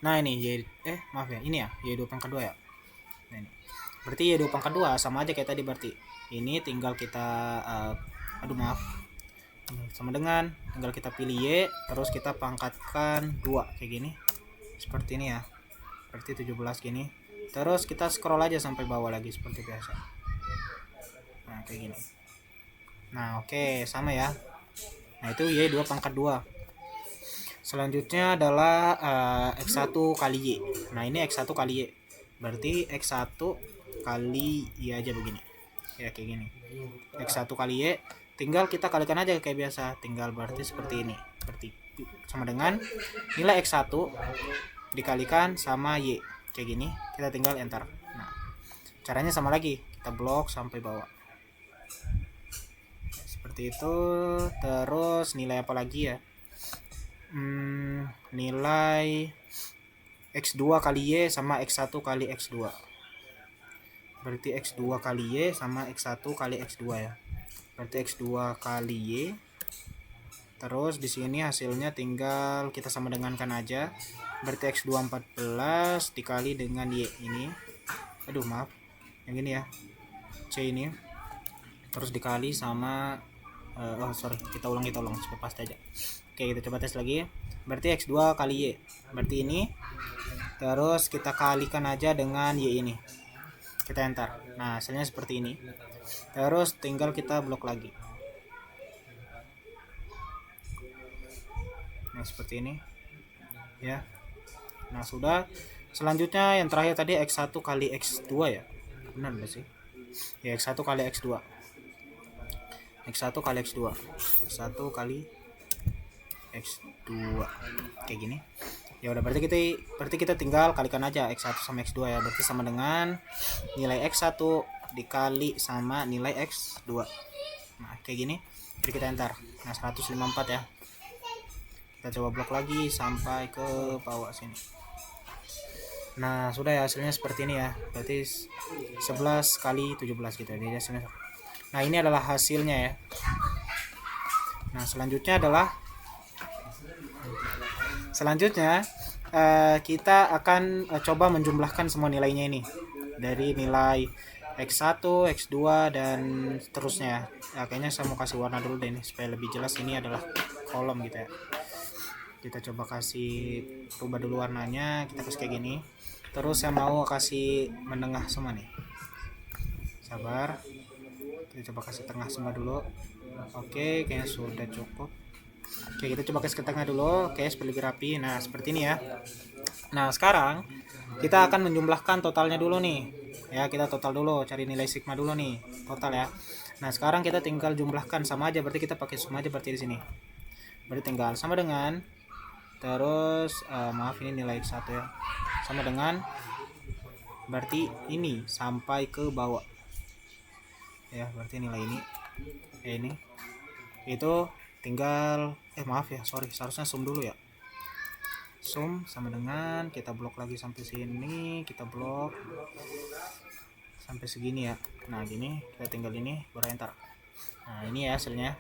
Nah ini maaf ya, ini ya Y2 pangkat 2 ya. Nah ini berarti Y2 pangkat 2 sama aja kayak tadi. Berarti ini tinggal kita sama dengan tinggal kita pilih Y, terus kita pangkatkan 2 kayak gini, seperti ini ya. Berarti 17 gini. Terus kita scroll aja sampai bawah lagi seperti biasa. Nah kayak gini. Nah oke, sama ya. Nah itu Y2 pangkat 2. Selanjutnya adalah X1 kali Y. Nah ini X1 kali Y. berarti X1 kali Y aja begini ya, kayak gini. X1 kali Y tinggal kita kalikan aja kayak biasa, tinggal berarti seperti ini, berarti sama dengan nilai X1 dikalikan sama Y kayak gini, kita tinggal enter. Nah, caranya sama lagi, kita blok sampai bawah seperti itu. Terus nilai apa lagi ya, nilai X2 kali Y sama X1 kali X2, berarti X2 kali Y sama X1 kali X2 ya, berarti X2 kali Y. Terus di sini hasilnya tinggal kita sama dengankan aja, berarti X2 14 dikali dengan Y ini, aduh maaf yang ini ya, C ini, terus dikali sama kita ulang supaya pasti aja. Oke, kita coba tes lagi, berarti X2 kali Y, berarti ini, terus kita kalikan aja dengan Y ini, kita enter. Nah, hasilnya seperti ini. Terus tinggal kita blok lagi. Nah, seperti ini ya. Nah, sudah. Selanjutnya yang terakhir tadi X1 kali X2 ya, benar nggak sih ya, X1 kali X2, X1 kali X2, X1 kali X2 kayak gini ya udah. Berarti kita tinggal kalikan aja X1 sama X2 ya, berarti sama dengan nilai X1 dikali sama nilai X2. Nah, kayak gini, jadi kita enter. Nah, 154 ya, kita coba blok lagi sampai ke bawah sini. Nah, sudah ya, hasilnya seperti ini ya, berarti 11 kali 17 gitu. Jadi hasilnya, nah ini adalah hasilnya ya. Nah, selanjutnya kita akan coba menjumlahkan semua nilainya ini, dari nilai X1, X2 dan seterusnya ya. Kayaknya saya mau kasih warna dulu deh ini supaya lebih jelas, ini adalah kolom gitu ya. Kita coba kasih rubah dulu warnanya, kita kasih kayak gini. Terus saya mau kasih menengah semua nih, sabar, kita coba kasih tengah semua dulu. Oke, kayaknya sudah cukup. Oke, kita coba kasih ke tengah dulu. Oke, supaya lebih rapi. Nah, seperti ini ya. Nah, sekarang kita akan menjumlahkan totalnya dulu nih ya. Kita total dulu, cari nilai sigma dulu nih, total ya. Nah, sekarang kita tinggal jumlahkan, sama aja, berarti kita pakai sum aja berarti di sini. Berarti tinggal sama dengan, terus maaf ini nilai X1 ya, sama dengan, berarti ini sampai ke bawah ya, berarti nilai ini itu tinggal maaf ya, sorry, seharusnya sum dulu ya. Sum sama dengan, kita blok lagi sampai sini, kita blok sampai segini ya. Nah, gini kita tinggal ini baru enter. Nah, ini ya hasilnya.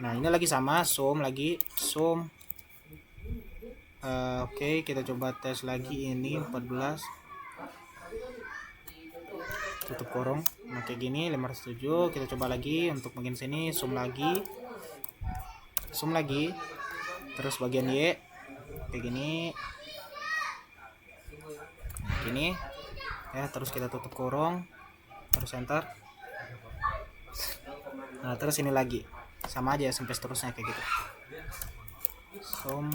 Nah, ini lagi sama, sum lagi, sum. Oke, kita coba tes lagi, ini 14 tutup kurung. Nah, kayak gini 507. Kita coba lagi untuk bagian sini, sum lagi, terus bagian Y kayak gini ya, terus kita tutup kurung, terus enter. Nah, terus ini lagi sama aja sampai seterusnya kayak gitu. Sum,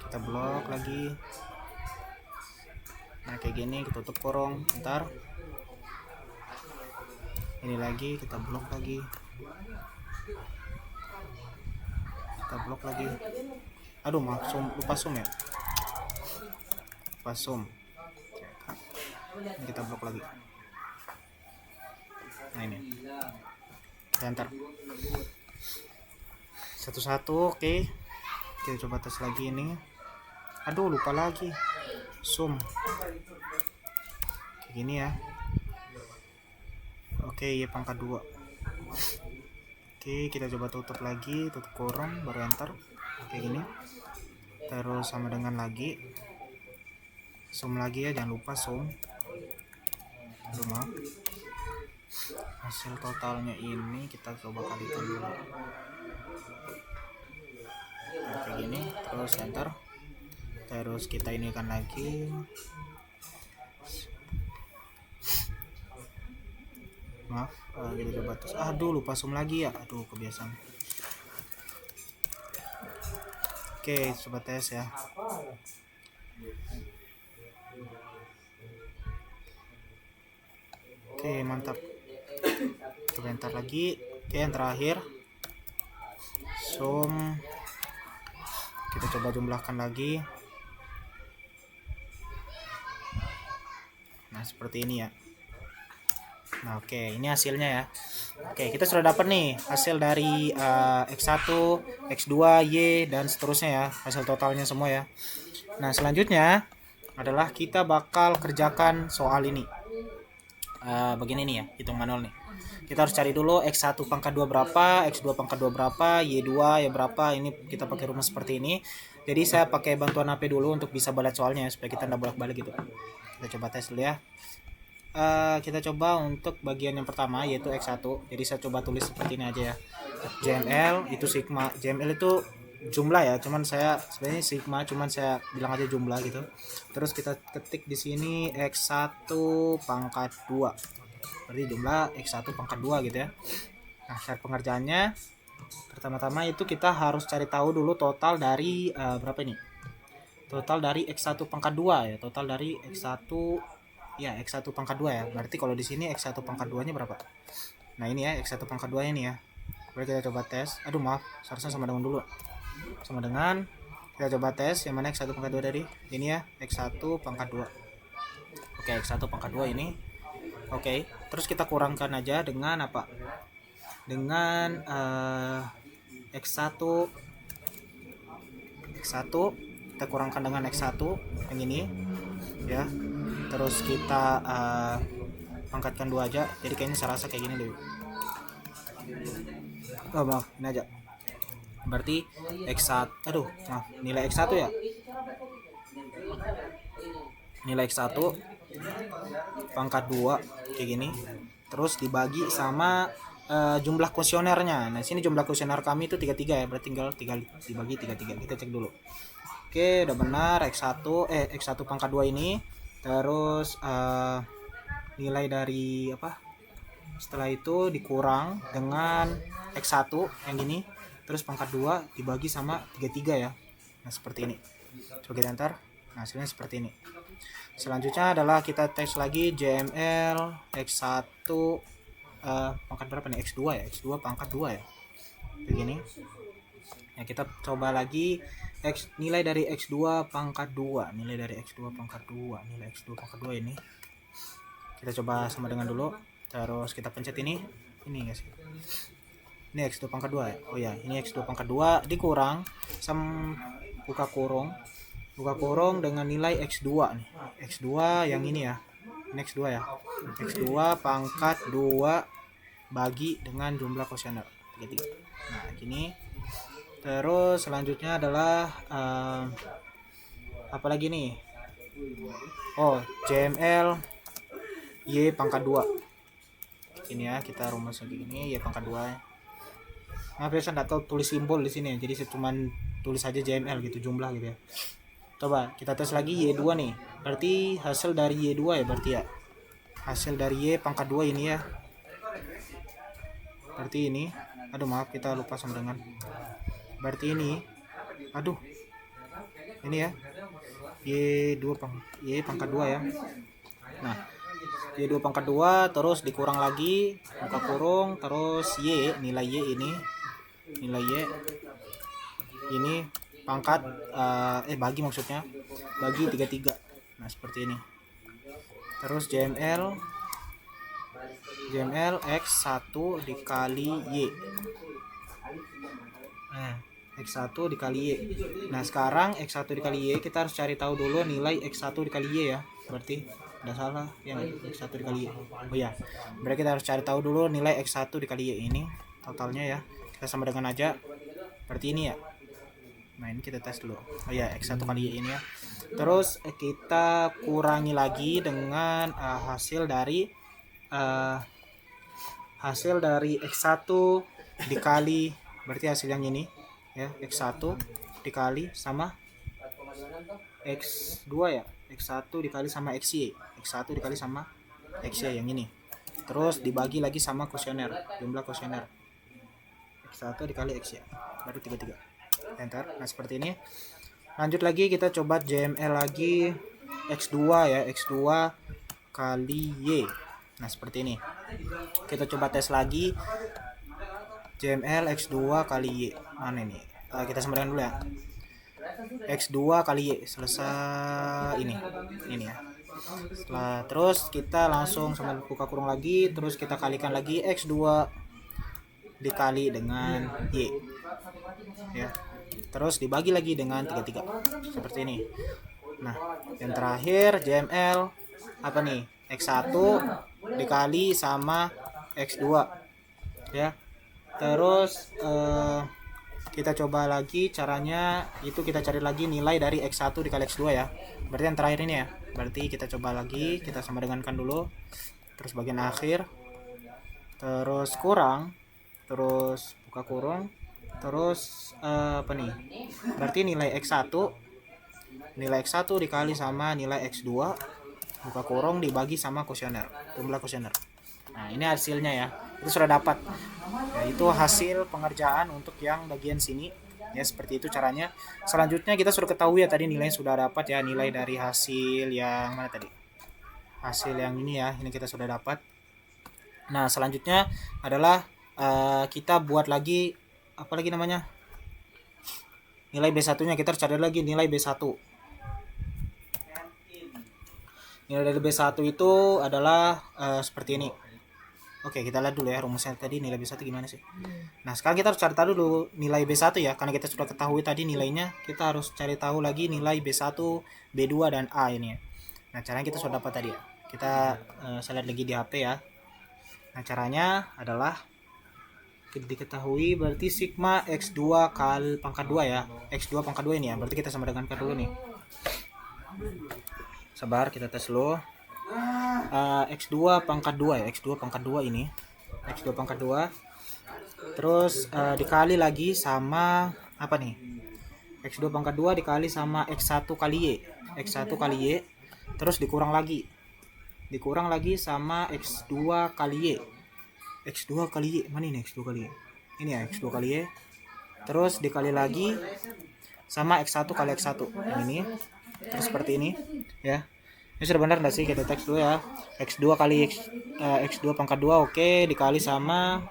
kita blok lagi. Nah, kayak gini, kita tutup kurung, ntar ini lagi kita blok lagi, aduh maaf, lupa sum ya, ini kita blok lagi. Nah, ini kita enter satu-satu. Oke, kita coba tes lagi ini, aduh lupa lagi, sum kayak gini ya. Oke, Y pangkat 2. Oke, kita coba tutup lagi, tutup kurung, baru enter kayak gini. Terus sama dengan lagi, sum lagi ya, jangan lupa sum. Aduh maaf, hasil totalnya ini kita coba kalikan dulu. Nah, kayak gini, terus enter. Terus kita ini kan lagi, maaf, kita coba tes. Aduh lupa sum lagi ya, aduh kebiasaan. Oke, coba tes ya. Oke, mantap. Coba ntar lagi. Oke, yang terakhir sum, kita coba jumlahkan lagi. Nah, seperti ini ya. Nah, oke, ini hasilnya ya. Oke, kita sudah dapat nih hasil dari X1, X2, Y, dan seterusnya ya. Hasil totalnya semua ya. Nah, selanjutnya adalah kita bakal kerjakan soal ini. Begini nih ya, hitung manual nih. Kita harus cari dulu X1 pangkat 2 berapa, X2 pangkat 2 berapa, Y2 ya berapa. Ini kita pakai rumus seperti ini. Jadi saya pakai bantuan HP dulu untuk bisa balat soalnya supaya kita tidak bolak-balik gitu. Kita coba tes dulu ya. Kita coba untuk bagian yang pertama yaitu X1. Jadi saya coba tulis seperti ini aja ya. JML itu sigma. JML itu jumlah ya, cuman saya sebenarnya sigma, cuman saya bilang aja jumlah gitu. Terus kita ketik di sini X1 pangkat 2. Berarti jumlah X1 pangkat 2 gitu ya. Nah, cara pengerjaannya pertama-tama itu kita harus cari tahu dulu total dari berapa ini? Total dari X1 pangkat 2 ya. Total dari X1 ya, X1 pangkat 2 ya. Berarti kalau di sini X1 pangkat 2-nya berapa? Nah, ini ya X1 pangkat 2 ini ya. Boleh kita coba tes. Aduh, maaf, seharusnya sama dengan dulu. Sama dengan kita coba tes yang mana X1 pangkat 2 tadi. Ini ya, X1 pangkat 2. Oke, X1 pangkat 2 ini. Oke, terus kita kurangkan aja dengan apa? Dengan X1 kita kurangkan dengan X1 yang ini ya. Terus kita pangkatkan 2 aja. Jadi kayaknya saya rasa kayak gini dulu. Oh, maaf, ini aja. Berarti X1, aduh, maaf, nilai X1 ya. Nilai X1 pangkat 2 kayak gini. Terus dibagi sama jumlah kuesionernya. Nah, sini jumlah kuesioner kami itu 33 ya. Berarti tinggal dibagi 33. Kita cek dulu. Oke, udah benar X1 pangkat 2 ini. Terus nilai dari apa? Setelah itu dikurang dengan X1 yang gini. Terus pangkat 2 dibagi sama 33 ya. Nah, seperti ini. Coba kita enter. Nah, hasilnya seperti ini. Selanjutnya adalah kita tes lagi JML X1 pangkat berapa nih? X2 ya. X2 pangkat 2 ya. Begini. Ya, kita coba lagi nilai dari X2 pangkat 2. Nilai dari X2 pangkat 2. Nilai X2 pangkat 2 ini. Kita coba sama dengan dulu. Terus kita pencet ini. Ini enggak sih? Ini X2 pangkat 2 ya. Oh ya, ini X2 pangkat 2 dikurang sama buka kurung dengan nilai X2 nih. X2 yang ini ya. Ini X2 ya. X2 pangkat 2 bagi dengan jumlah kuesioner 33. Nah, gini. Terus selanjutnya adalah apa lagi nih? Oh, JML Y pangkat 2. Ini ya, kita rumus lagi gini, Y pangkat 2. Nah, biasa enggak tahu tulis simbol di sini, jadi saya cuman tulis aja JML gitu, jumlah gitu ya. Coba kita tes lagi Y2 nih. Berarti hasil dari Y2 ya berarti ya. Hasil dari Y pangkat 2 ini ya. Berarti ini. Aduh, maaf, kita lupa sama dengan. Berarti ini. Aduh. Ini ya. Y pangkat 2 ya. Nah, Y2 pangkat 2 terus dikurang lagi buka kurung terus Y, nilai Y ini. Nilai Y ini pangkat bagi maksudnya. Bagi 33. Nah, seperti ini. Terus JML X1 dikali Y. Nah, X1 dikali Y. Nah, sekarang X1 dikali Y kita harus cari tahu dulu nilai X1 dikali Y ya. Berarti udah salah yang X1 dikali Y. Oh ya. Berarti kita harus cari tahu dulu nilai X1 dikali Y ini totalnya ya. Kita sama dengan aja. Berarti ini ya. Nah, ini kita tes dulu. Oh ya, X1 kali Y ini ya. Terus kita kurangi lagi dengan hasil dari X1 dikali, berarti hasil yang ini ya, X1 dikali sama X2 ya. X1 dikali sama XY. X1 dikali sama XY yang ini. Terus dibagi lagi sama kuesioner, jumlah kuesioner. X1 dikali XY. Baru 33. Enter. Nah, seperti ini. Lanjut lagi kita coba JML lagi X2 ya. X2 kali Y. Nah, seperti ini. Kita coba tes lagi. JML X2 kali Y. Mana ini? Kita samakan dulu ya. X2 kali Y. Selesai ini. Ini ya. Setelah terus kita langsung sambil buka kurung lagi, terus kita kalikan lagi X2 dikali dengan Y. Ya. Terus dibagi lagi dengan 33. Seperti ini. Nah, yang terakhir JML apa nih? X1 dikali sama X2. Ya. Terus kita coba lagi caranya, itu kita cari lagi nilai dari X1 dikali X2 ya. Berarti yang terakhir ini ya. Berarti kita coba lagi, kita sama dengankan dulu. Terus bagian akhir. Terus kurang. Terus buka kurung. Terus apa nih? Berarti nilai X1 dikali sama nilai X2 buka kurung dibagi sama kuesioner, jumlah kuesioner. Nah, ini hasilnya ya. Itu sudah dapat. Ya, itu hasil pengerjaan untuk yang bagian sini. Ya, seperti itu caranya. Selanjutnya kita sudah ketahui ya tadi nilai sudah dapat ya, nilai dari hasil yang mana tadi? Hasil yang ini ya, ini kita sudah dapat. Nah, selanjutnya adalah kita buat lagi apa lagi namanya? Nilai B1-nya kita cari lagi nilai B1. Nilai dari B1 itu adalah seperti ini. Oke, kita lihat dulu ya rumusnya tadi nilai B1 gimana sih. Nah, sekarang kita harus cari tahu dulu nilai B1 ya, karena kita sudah ketahui tadi nilainya, kita harus cari tahu lagi nilai B1, B2 dan A ini ya. Nah, caranya kita sudah dapat tadi ya. Kita saya lihat lagi di HP ya. Nah, caranya adalah diketahui berarti sigma X2 kali pangkat 2 ya. X2 pangkat 2 ini ya. Berarti kita sama dengan dulu nih. Sabar, kita tes dulu. X2 pangkat 2 ya, X2 pangkat 2 ini, X2 pangkat 2 terus dikali lagi sama apa nih, X2 pangkat 2 dikali sama X1 kali Y, X1 kali Y, terus dikurang lagi sama X2 kali Y, X2 kali Y, mana ini X2 kali Y, ini ya X2 kali Y, terus dikali lagi sama X1 kali X1, ini terus seperti ini ya. Ini sudah benar enggak sih? Kita teks dulu ya. X2 kali X2 pangkat 2 oke, dikali sama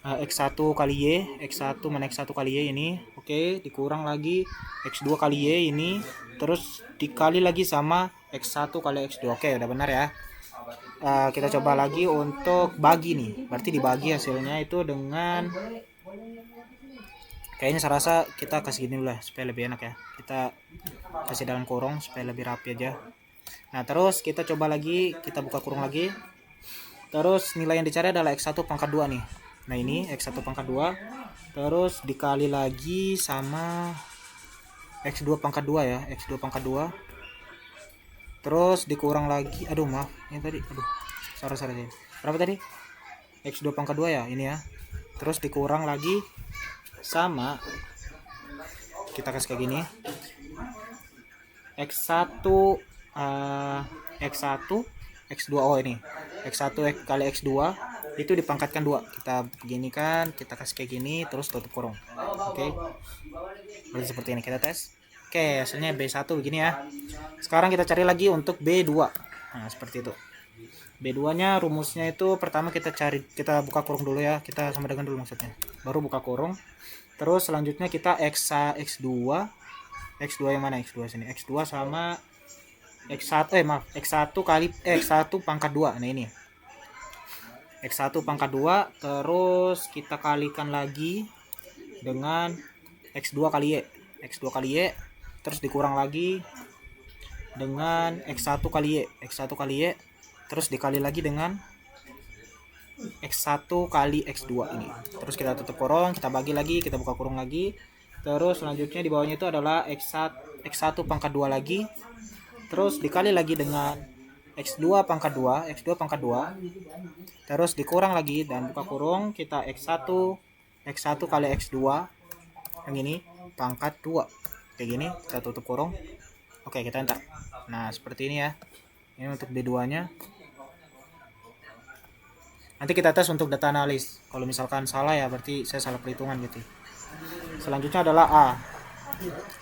X1 kali Y, X1 mana X1 kali Y ini. Oke, dikurang lagi X2 kali Y ini, terus dikali lagi sama X1 kali X2. Oke, udah benar ya. Kita coba lagi untuk bagi nih. Berarti dibagi hasilnya itu dengan, kayaknya saya rasa kita kasih gini dulu lah supaya lebih enak ya. Kita kasih dalam kurung supaya lebih rapi aja. Nah, terus kita coba lagi, kita buka kurung lagi. Terus nilai yang dicari adalah X1 pangkat 2 nih. Nah, ini X1 pangkat 2. Terus dikali lagi sama X2 pangkat 2 ya, X2 pangkat 2. Terus dikurang lagi, aduh maaf, ini tadi, aduh, salah. Berapa tadi? X2 pangkat 2 ya, ini ya. Terus dikurang lagi sama, kita kasih kayak gini. X1 X2 oh ini X1 kali X2 itu dipangkatkan 2, kita begini kan, kita kasih kayak gini terus tutup kurung. Oke. Berarti seperti ini kita tes. Oke, hasilnya B1 begini ya. Sekarang kita cari lagi untuk B2. Nah, seperti itu. B2 nya rumusnya itu pertama kita buka kurung dulu ya, kita sama dengan dulu maksudnya, baru buka kurung. Terus selanjutnya kita X2 yang mana, X2 sini, X2 sama X1 kali X1 pangkat 2. Nah, ini X1 pangkat 2, terus kita kalikan lagi dengan X2 kali Y, X2 kali Y, terus dikurang lagi dengan X1 kali Y, terus dikali lagi dengan X1 kali X2 ini. Terus kita tutup kurung, kita bagi lagi, kita buka kurung lagi. Terus selanjutnya di bawahnya itu adalah X1 pangkat 2 lagi. Terus dikali lagi dengan X2 pangkat 2, terus dikurang lagi dan buka kurung, kita X1 kali X2 yang ini pangkat 2 kayak gini, kita tutup kurung. Oke, kita enter. Nah, seperti ini ya. Ini untuk B2 nya. Nanti kita tes untuk data analis. Kalau misalkan salah ya berarti saya salah perhitungan gitu. Selanjutnya adalah A.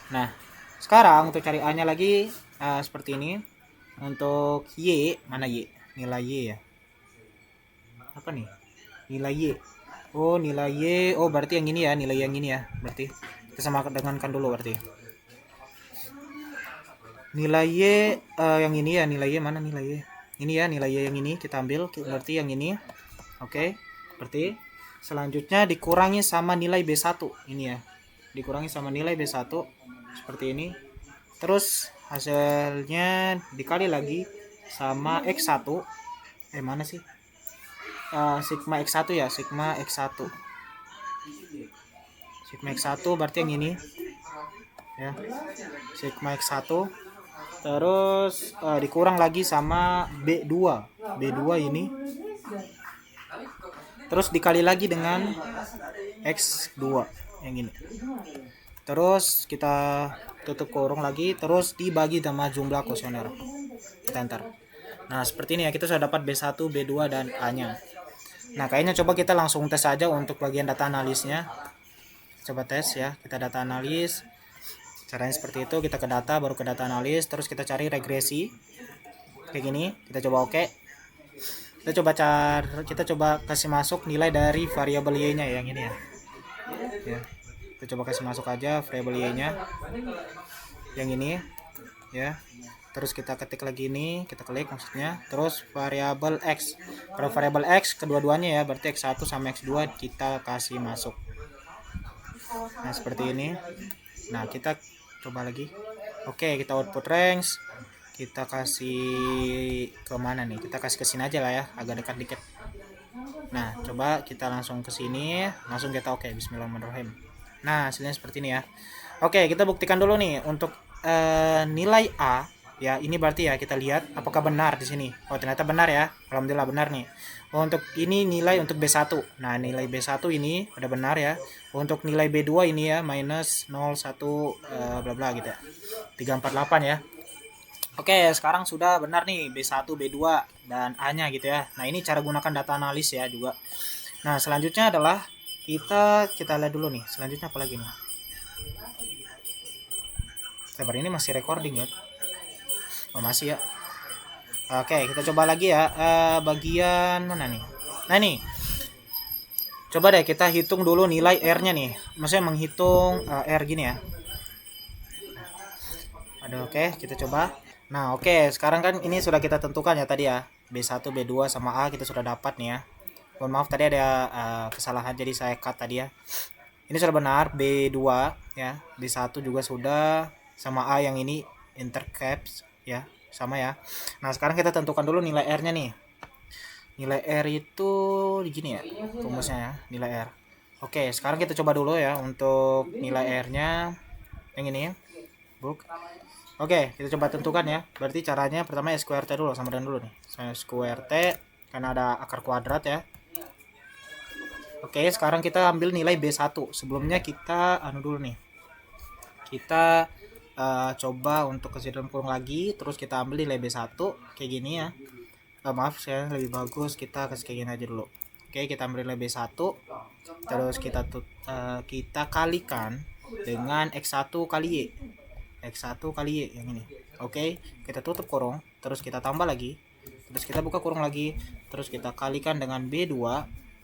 Nah, sekarang untuk cari A nya lagi seperti ini. Untuk Y, mana Y? Nilai Y ya. apa nih? Nilai Y. Oh, nilai Y. Oh, berarti yang ini ya, nilai yang ini ya. Berarti kita samakan dulu berarti. Nilai Y yang ini ya, nilai Y mana nilai Y? Ini ya, nilai Y yang ini kita ambil, berarti yang ini. Oke. Berarti selanjutnya dikurangi sama nilai B1. Ini ya. Dikurangi sama nilai B1 seperti ini. Terus hasilnya dikali lagi sama X1. Mana sih? Sigma X1 ya, Sigma X1. Sigma X1 berarti yang ini. Ya. Sigma X1. Terus dikurang lagi sama B2. B2 ini. Terus dikali lagi dengan X2 yang ini. Terus kita tutup kurung lagi, terus dibagi sama jumlah kuesioner. Kita enter. Nah, seperti ini ya, kita sudah dapat B1, B2 dan A-nya. Nah, kayaknya coba kita langsung tes aja untuk bagian data analisnya. Coba tes ya, kita data analis. Caranya seperti itu, kita ke data, baru ke data analis, terus kita cari regresi. Kayak gini, kita coba oke. Kita coba kasih masuk nilai dari variabel Y-nya ya, yang ini ya. Ya. Kita coba kasih masuk aja variabel Y-nya. Yang ini ya. Terus kita ketik lagi ini, kita klik maksudnya. Terus variabel X. Kalau variabel X kedua-duanya ya, berarti X1 sama X2 kita kasih masuk. Nah, seperti ini. Nah, kita coba lagi. Oke, kita output range. Kita kasih ke mana nih? Kita kasih ke sini aja lah ya, agak dekat dikit. Nah, coba kita langsung ke sini, langsung kita oke, bismillahirrahmanirrahim. Nah, hasilnya seperti ini ya. Oke, kita buktikan dulu nih untuk nilai A ya. Ini berarti ya, kita lihat apakah benar di sini. Oh, ternyata benar ya. Alhamdulillah benar nih. Untuk ini nilai untuk B1. Nah, nilai B1 ini udah benar ya. Untuk nilai B2 ini ya minus 0, 1 bla bla gitu ya. 348 ya. Oke, sekarang sudah benar nih B1, B2 dan A-nya gitu ya. Nah, ini cara gunakan data analis ya juga. Nah, selanjutnya adalah kita lihat dulu nih. Selanjutnya apa lagi nih? Sabar, ini masih recording ya. Oh, masih ya. Oke, kita coba lagi ya. Bagian mana nih? Nah, nih. Coba deh kita hitung dulu nilai R-nya nih. Maksudnya menghitung R gini ya. Aduh, oke, kita coba. Nah, oke, sekarang kan ini sudah kita tentukan ya tadi ya. B1, B2 sama A kita sudah dapat nih ya. Mohon maaf tadi ada kesalahan, jadi saya cut tadi ya. Ini sudah benar, B2 ya. B1 juga sudah, sama A yang ini intercaps ya, sama ya. Nah, sekarang kita tentukan dulu nilai R-nya nih. Nilai R itu di gini ya, rumusnya ya, nilai R. Oke, sekarang kita coba dulu ya untuk nilai R-nya yang ini ya. Oke, kita coba tentukan ya. Berarti caranya pertama square T dulu, samakan dulu nih. Square T karena ada akar kuadrat ya. Oke, sekarang kita ambil nilai B1. Sebelumnya kita dulu nih. Kita coba untuk kasih dalam kurung lagi, terus kita ambil nilai B1 kayak gini ya. Maaf, saya lebih bagus kita kasih kayak gini aja dulu. Oke, kita ambil nilai B1. Terus kita kalikan dengan X1 kali Y. X1 kali Y yang ini. Oke, kita tutup kurung, terus kita tambah lagi, terus kita buka kurung lagi, terus kita kalikan dengan B2,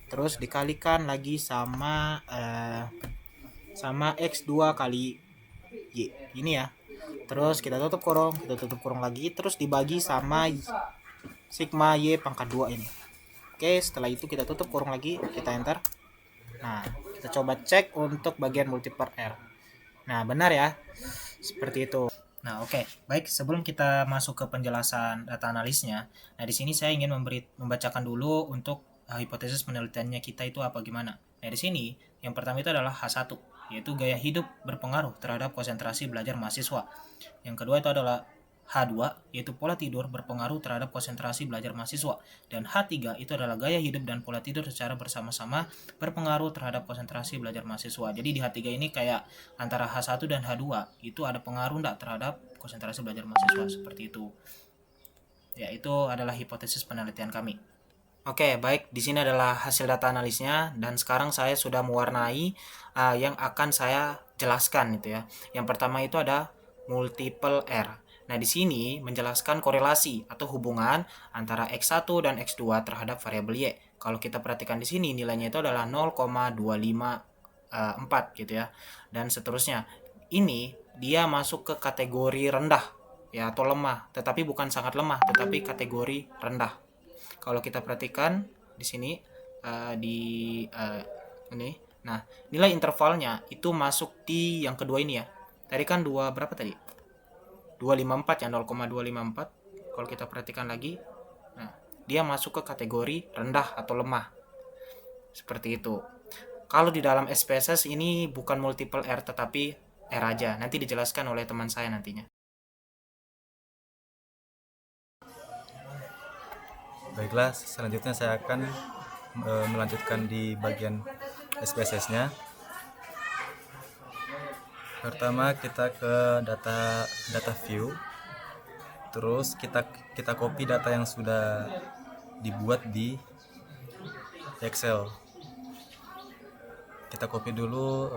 terus dikalikan lagi sama X2 kali Y ini ya. Terus kita tutup kurung lagi, terus dibagi sama sigma Y pangkat 2 ini. Oke, setelah itu kita tutup kurung lagi, kita enter. Nah, kita coba cek untuk bagian multiple R. Nah, benar ya. Seperti itu. Nah, oke. Baik, sebelum kita masuk ke penjelasan data analisnya, nah di sini saya ingin membacakan dulu untuk hipotesis penelitiannya kita itu apa gimana. Nah, di sini yang pertama itu adalah H1, yaitu gaya hidup berpengaruh terhadap konsentrasi belajar mahasiswa. Yang kedua itu adalah H2, yaitu pola tidur berpengaruh terhadap konsentrasi belajar mahasiswa. Dan H3 itu adalah gaya hidup dan pola tidur secara bersama-sama berpengaruh terhadap konsentrasi belajar mahasiswa. Jadi di H3 ini kayak antara H1 dan H2 itu ada pengaruh enggak terhadap konsentrasi belajar mahasiswa, seperti itu. Ya, itu adalah hipotesis penelitian kami. Oke, baik. Di sini adalah hasil data analisnya dan sekarang saya sudah mewarnai yang akan saya jelaskan itu ya. Yang pertama itu ada multiple R. Nah, di sini menjelaskan korelasi atau hubungan antara X1 dan X2 terhadap variabel Y. Kalau kita perhatikan di sini nilainya itu adalah 0,254 gitu ya. Dan seterusnya. Ini dia masuk ke kategori rendah ya atau lemah, tetapi bukan sangat lemah, tetapi kategori rendah. Kalau kita perhatikan di sini ini. Nah, nilai intervalnya itu masuk di yang kedua ini ya. Tadi kan berapa tadi? 254 ya, 0,254. Kalau kita perhatikan lagi, nah, dia masuk ke kategori rendah atau lemah. Seperti itu. Kalau di dalam SPSS ini bukan multiple R tetapi R aja. Nanti dijelaskan oleh teman saya nantinya. Baiklah, selanjutnya saya akan melanjutkan di bagian SPSS-nya. Pertama kita ke data view. Terus kita copy data yang sudah dibuat di Excel. Kita copy dulu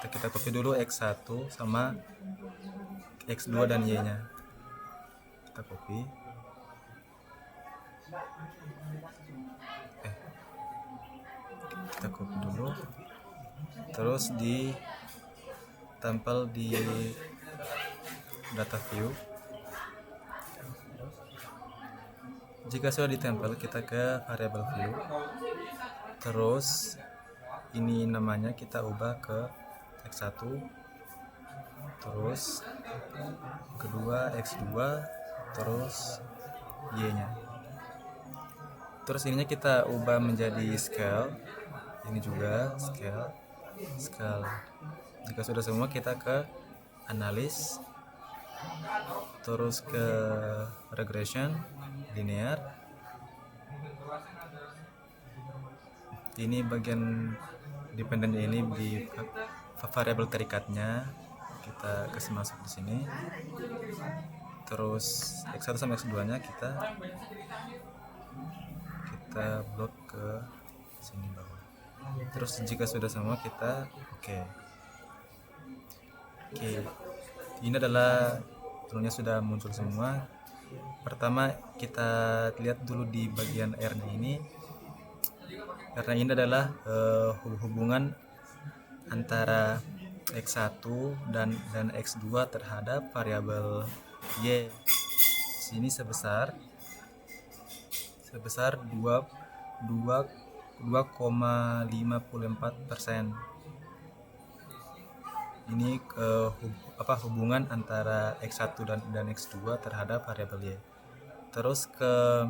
kita copy dulu X1 sama X2 dan Y-nya. Kita copy. Kita copy dulu. Terus ditempel di data view. Jika sudah ditempel, kita ke variable view. Terus ini namanya kita ubah ke X1, terus kedua X2, terus Y-nya. Terus ininya kita ubah menjadi scale. Ini juga scale. Jika sudah semua, kita ke analis, terus ke regression, linear. Ini bagian dependen ini di variabel terikatnya, kita kasih masuk di sini. Terus X1 sama X2 nya kita blok ke sini bawah. Terus jika sudah semua kita oke. Ini adalah telurnya sudah muncul semua. Pertama kita lihat dulu di bagian R-nya ini. Karena ini adalah hubungan antara X1 dan X2 terhadap variabel Y. Sini sebesar 2,54%. Ini hubungan antara X1 dan X2 terhadap variabel Y. Terus ke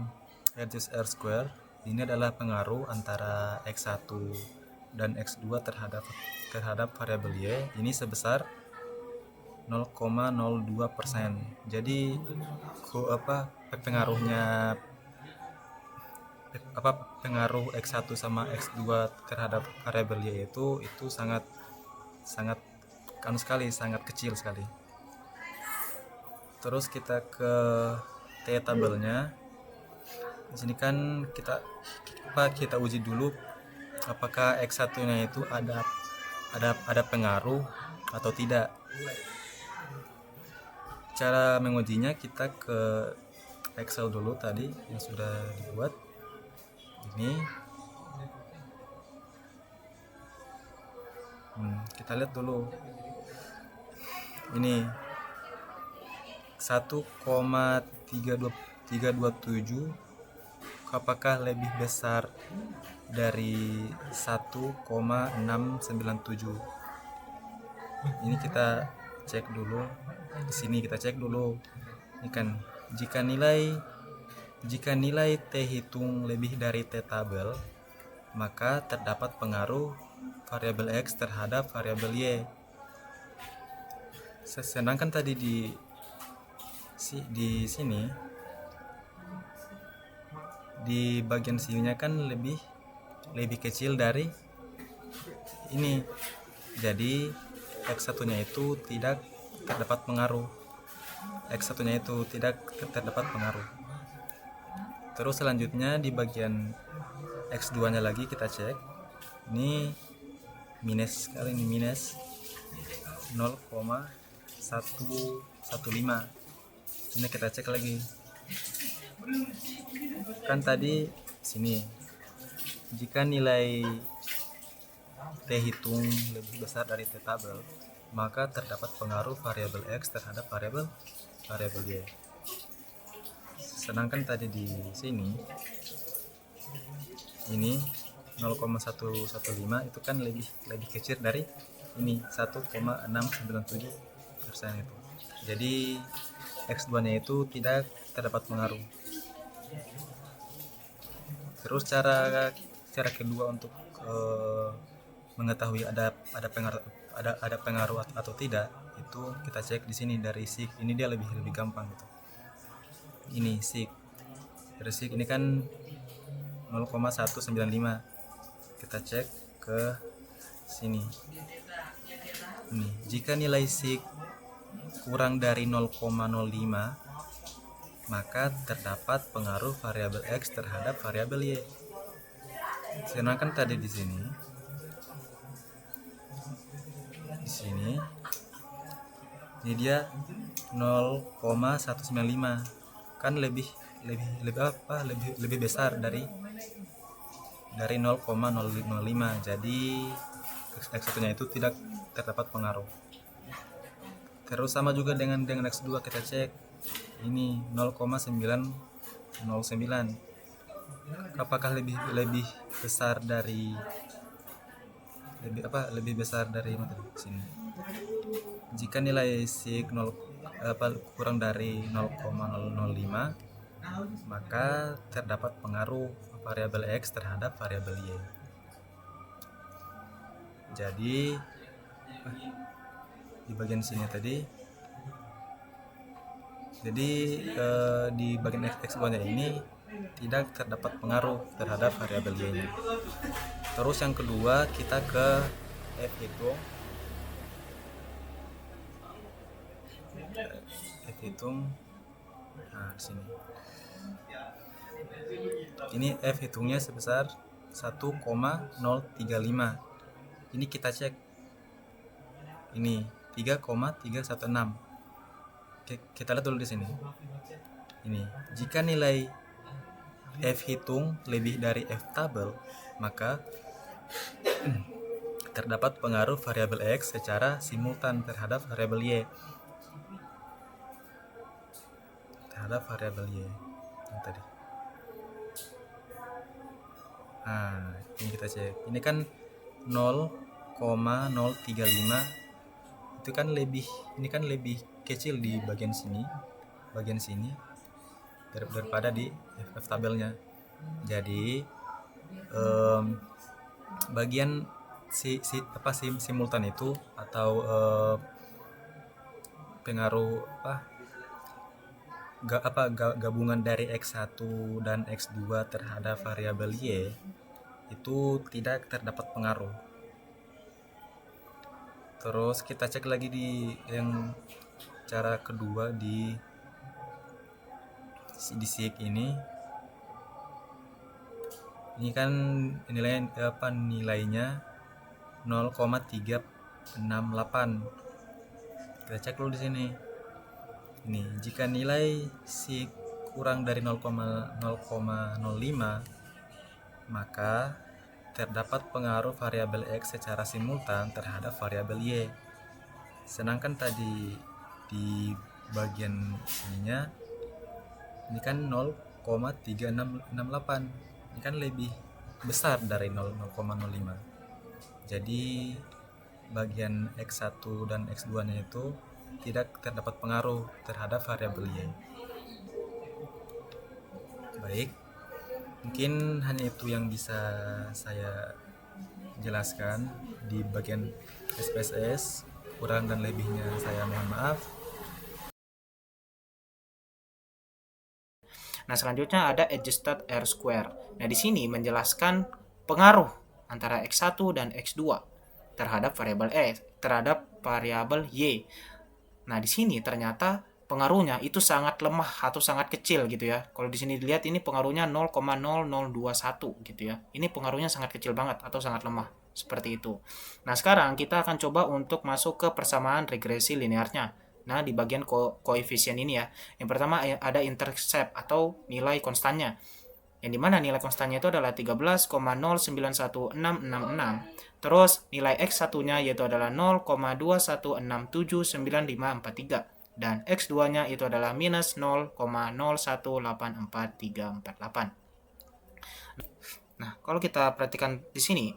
reduce R square, ini adalah pengaruh antara X1 dan X2 terhadap variabel Y. Ini sebesar 0,02%. Jadi pengaruh X1 sama X2 terhadap variabel Y itu sangat sangat kecil sekali. Terus kita ke T tabelnya. Di sini kan kita uji dulu apakah X1-nya itu ada pengaruh atau tidak. Cara mengujinya kita ke Excel dulu tadi yang sudah dibuat. Ini kita lihat dulu. Ini 1,327 apakah lebih besar dari 1,697. Ini kita cek dulu. Di sini kita cek dulu. Ini kan jika nilai T hitung lebih dari T tabel, maka terdapat pengaruh variabel X terhadap variabel Y. Sedangkan tadi di sini di bagian sininya kan lebih kecil dari ini. Jadi X1-nya itu tidak terdapat pengaruh. Terus selanjutnya di bagian X2-nya lagi kita cek. Ini minus 0,1. Ini kita cek lagi. Kan tadi sini, jika nilai T hitung lebih besar dari T tabel, maka terdapat pengaruh variabel X terhadap variabel Y. Sedangkan tadi di sini, ini 0,115 itu kan lebih kecil dari ini 1,697% itu. Jadi X2 nya itu tidak terdapat pengaruh. Terus cara kedua untuk mengetahui ada pengaruh atau tidak, itu kita cek di sini dari SIG. Ini dia lebih gampang gitu. Ini SIG. Dari SIG ini kan 0,195. Kita cek ke sini. Ini, jika nilai SIG kurang dari 0,05, maka terdapat pengaruh variabel X terhadap variabel Y. Sedangkan tadi di sini ini dia 0,195, kan lebih besar dari 0,005. Jadi X1 nya itu tidak terdapat pengaruh. Terus sama juga dengan X2, kita cek ini 0,909. Apakah lebih besar dari sini? Jika nilai SIG kurang dari 0,005, maka terdapat pengaruh variabel X terhadap variabel Y. Jadi di bagian sini tadi, jadi di bagian X2 nya ini tidak terdapat pengaruh terhadap variabel Y nya. Terus yang kedua, kita ke F hitung. Nah, sini. Ini F hitungnya sebesar 1,035. Ini kita cek. Ini 3,316. Kita lihat dulu di sini. Ini, jika nilai F hitung lebih dari F tabel, maka terdapat pengaruh variabel X secara simultan terhadap variabel Y. Yang tadi. Nah, ini kita cek. Ini kan 0,035. Itu kan lebih kecil di bagian sini daripada di F tabelnya. Jadi bagian simultan itu atau pengaruh gabungan dari X1 dan X2 terhadap variabel Y itu tidak terdapat pengaruh. Terus kita cek lagi di yang cara kedua di SIG ini. Ini kan nilainya 0,368. Kita cek dulu di sini. Ini, jika nilai SIG kurang dari 0,05, maka terdapat pengaruh variabel X secara simultan terhadap variabel Y. Sedangkan tadi di bagian sininya ini kan 0,3668. Ini kan lebih besar dari 0,05. Jadi bagian X1 dan X2 nya itu tidak terdapat pengaruh terhadap variabel Y. Baik, mungkin hanya itu yang bisa saya jelaskan di bagian SPSS. Kurang dan lebihnya saya mohon maaf. Nah, selanjutnya ada adjusted R-square. Nah, di sini menjelaskan pengaruh antara X1 dan X2 terhadap variabel Y. Nah, di sini ternyata pengaruhnya itu sangat lemah atau sangat kecil gitu ya. Kalau di sini dilihat ini pengaruhnya 0,0021 gitu ya. Ini pengaruhnya sangat kecil banget atau sangat lemah seperti itu. Nah, sekarang kita akan coba untuk masuk ke persamaan regresi linearnya. Nah, di bagian koefisien ini ya. Yang pertama ada intercept atau nilai konstannya. Yang dimana nilai konstannya itu adalah 13,091666. Terus nilai X1-nya yaitu adalah 0,21679543. Dan X2-nya itu adalah minus 0,01844348. Nah, kalau kita perhatikan di sini,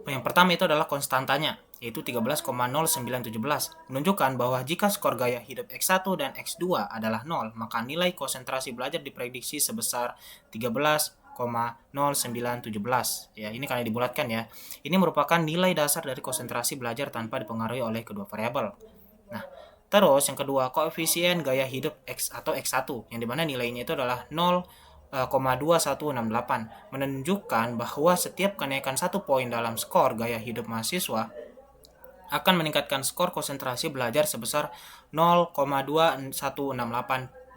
yang pertama itu adalah konstantanya, yaitu 13,0917, menunjukkan bahwa jika skor gaya hidup X1 dan X2 adalah 0, maka nilai konsentrasi belajar diprediksi sebesar 13,0917. Ya, ini karena dibulatkan ya. Ini merupakan nilai dasar dari konsentrasi belajar tanpa dipengaruhi oleh kedua variabel. Nah, terus yang kedua, koefisien gaya hidup X atau X1, yang dimana nilainya itu adalah 0,2168, menunjukkan bahwa setiap kenaikan 1 poin dalam skor gaya hidup mahasiswa akan meningkatkan skor konsentrasi belajar sebesar 0,2168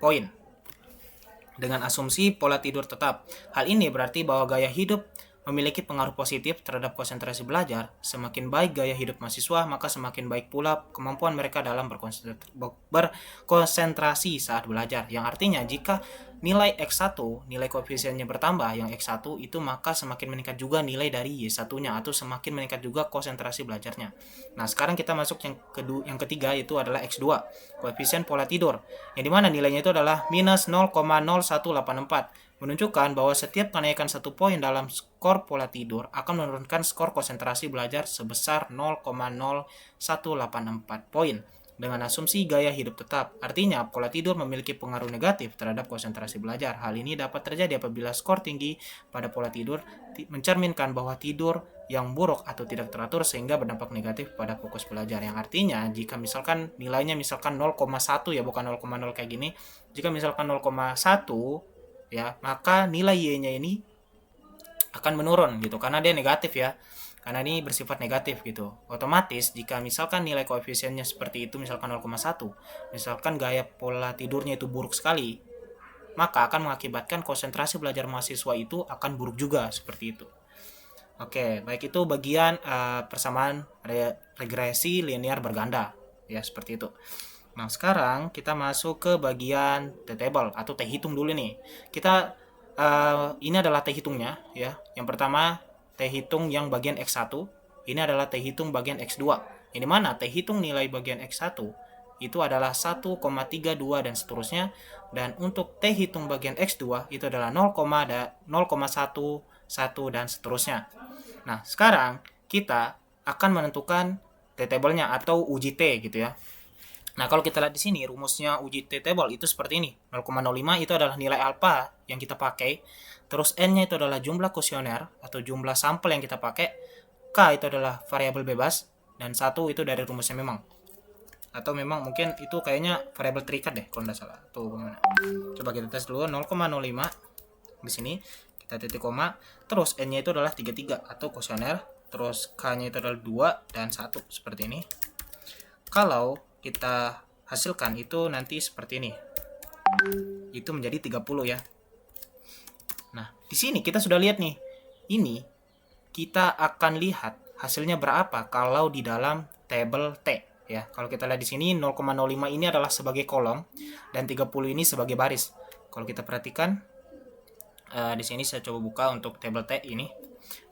poin dengan asumsi pola tidur tetap. Hal ini berarti bahwa gaya hidup memiliki pengaruh positif terhadap konsentrasi belajar. Semakin baik gaya hidup mahasiswa, maka semakin baik pula kemampuan mereka dalam berkonsentrasi saat belajar. Yang artinya jika nilai X1, nilai koefisiennya bertambah yang X1 itu, maka semakin meningkat juga nilai dari Y1-nya atau semakin meningkat juga konsentrasi belajarnya. Nah, sekarang kita masuk yang ketiga, itu adalah X2, koefisien pola tidur, yang dimana nilainya itu adalah minus 0,0184, menunjukkan bahwa setiap kenaikan 1 poin dalam skor pola tidur akan menurunkan skor konsentrasi belajar sebesar 0,0184 poin dengan asumsi gaya hidup tetap. Artinya, pola tidur memiliki pengaruh negatif terhadap konsentrasi belajar. Hal ini dapat terjadi apabila skor tinggi pada pola tidur mencerminkan bahwa tidur yang buruk atau tidak teratur sehingga berdampak negatif pada fokus belajar. Yang artinya, jika misalkan nilainya misalkan 0,1 ya, bukan 0,0 kayak gini. Jika misalkan 0,1 ya, maka nilai Y-nya ini akan menurun gitu karena dia negatif ya. Karena ini bersifat negatif gitu. Otomatis jika misalkan nilai koefisiennya seperti itu, misalkan 0,1, misalkan gaya pola tidurnya itu buruk sekali, maka akan mengakibatkan konsentrasi belajar mahasiswa itu akan buruk juga seperti itu. Oke, baik, itu bagian persamaan regresi linear berganda ya, seperti itu. Nah, sekarang kita masuk ke bagian T-table atau T-hitung dulu nih. Kita ini adalah T-hitungnya ya. Yang pertama T-hitung yang bagian X1, ini adalah T-hitung bagian X2. Ini mana T-hitung nilai bagian X1 itu adalah 1,32 dan seterusnya, dan untuk T-hitung bagian X2 itu adalah 0,11 dan seterusnya. Nah, sekarang kita akan menentukan T-table-nya atau uji T gitu ya. Nah, kalau kita lihat di sini rumusnya uji T-table itu seperti ini. 0,05 itu adalah nilai alfa yang kita pakai. Terus N-nya itu adalah jumlah kuesioner atau jumlah sampel yang kita pakai. K itu adalah variabel bebas. Dan 1 itu dari rumusnya memang. Atau memang mungkin itu kayaknya variabel terikat deh kalau tidak salah. Tuh gimana? Coba kita tes dulu. 0,05 di sini kita titik koma. Terus N-nya itu adalah 33 atau kuesioner. Terus K-nya itu adalah 2 dan 1 seperti ini. Kalau kita hasilkan itu nanti seperti ini. Itu menjadi 30 ya. Nah, di sini kita sudah lihat nih. Ini kita akan lihat hasilnya berapa kalau di dalam tabel T ya. Kalau kita lihat di sini 0,05 ini adalah sebagai kolom dan 30 ini sebagai baris. Kalau kita perhatikan di sini saya coba buka untuk tabel T ini.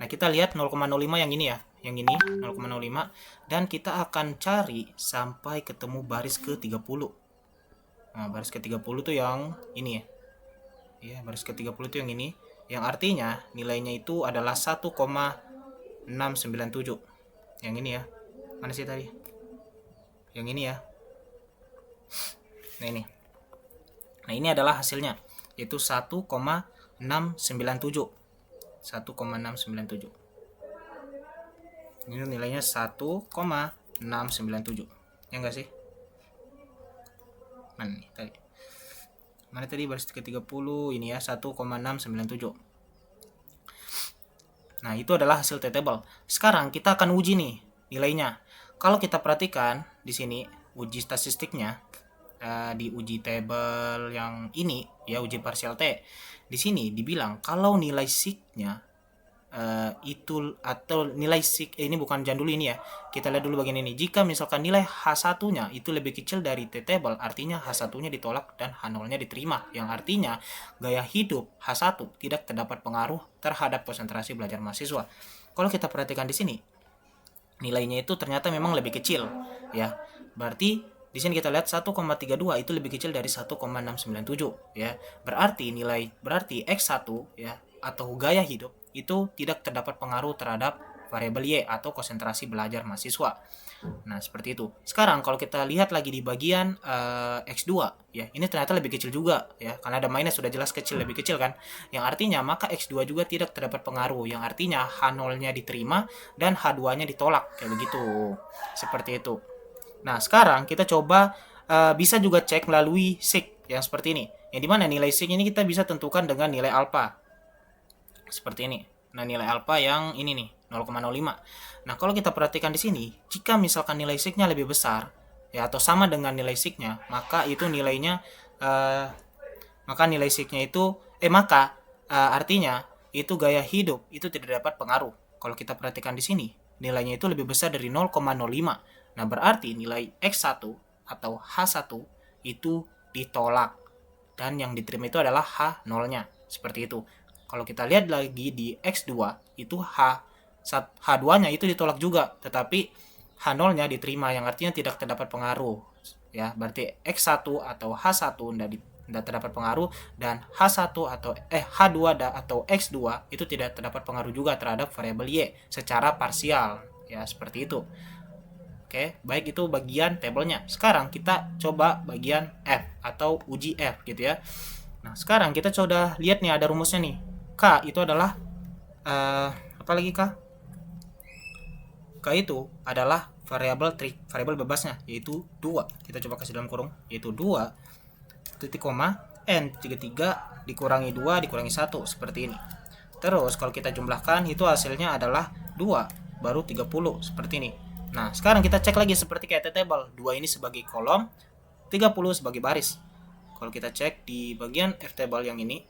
Nah, kita lihat 0,05 yang ini ya. Yang ini 0,05 dan kita akan cari sampai ketemu baris ke-30. Nah, baris ke-30 tuh yang ini ya. Ya, baris ke-30 itu yang ini. Yang artinya nilainya itu adalah 1,697. Yang ini ya. Mana sih tadi? Yang ini ya. Nah, ini. Nah, ini adalah hasilnya, yaitu 1,697. 1,697. Ini nilainya 1,697. Ya enggak sih? Mana nih tadi? Mana tadi baris ke-30 ini ya, 1,697. Nah, itu adalah hasil T-table. Sekarang kita akan uji nih nilainya. Kalau kita perhatikan di sini uji statistiknya di uji table yang ini ya, uji parsial T. Di sini dibilang kalau nilai sig-nya itu atau nilai ini bukan jangan dulu ini ya. Kita lihat dulu bagian ini. Jika misalkan nilai H1-nya itu lebih kecil dari T-table, artinya H1-nya ditolak dan H0-nya diterima. Yang artinya gaya hidup H1 tidak terdapat pengaruh terhadap konsentrasi belajar mahasiswa. Kalau kita perhatikan di sini, nilainya itu ternyata memang lebih kecil ya. Berarti di sini kita lihat 1,32 itu lebih kecil dari 1,697 ya. Berarti X1 ya atau gaya hidup itu tidak terdapat pengaruh terhadap variabel Y atau konsentrasi belajar mahasiswa. Nah, seperti itu. Sekarang kalau kita lihat lagi di bagian X2 ya, ini ternyata lebih kecil juga ya, karena ada minus sudah jelas kecil, lebih kecil kan. Yang artinya maka X2 juga tidak terdapat pengaruh, yang artinya H0-nya diterima dan H2-nya ditolak kayak begitu. Seperti itu. Nah, sekarang kita coba bisa juga cek melalui sig yang seperti ini. Yang dimana nilai sig ini kita bisa tentukan dengan nilai alpha. Seperti ini. Nah, nilai alpha yang ini nih, 0,05. Nah, kalau kita perhatikan di sini, jika misalkan nilai sig-nya lebih besar ya atau sama dengan nilai sig-nya, maka itu nilainya artinya itu gaya hidup itu tidak dapat pengaruh. Kalau kita perhatikan di sini, nilainya itu lebih besar dari 0,05. Nah, berarti nilai X1 atau H1 itu ditolak dan yang diterima itu adalah H0-nya. Seperti itu. Kalau kita lihat lagi di X2 itu H2-nya itu ditolak juga, tetapi H0-nya diterima yang artinya tidak terdapat pengaruh ya. Berarti X1 atau H1 tidak terdapat pengaruh dan H1 atau H2 atau X2 itu tidak terdapat pengaruh juga terhadap variabel Y secara parsial ya, seperti itu. Oke, baik itu bagian tabelnya. Sekarang kita coba bagian F atau uji F gitu ya. Nah, sekarang kita coba lihat nih ada rumusnya nih. K itu adalah apa lagi K? K itu adalah variabel bebasnya yaitu 2. Kita coba kasih dalam kurung yaitu 2 titik koma N33 dikurangi 2 dikurangi 1 seperti ini. Terus kalau kita jumlahkan itu hasilnya adalah 2 baru 30 seperti ini. Nah, sekarang kita cek lagi seperti kayak table. 2 ini sebagai kolom, 30 sebagai baris. Kalau kita cek di bagian F table yang ini,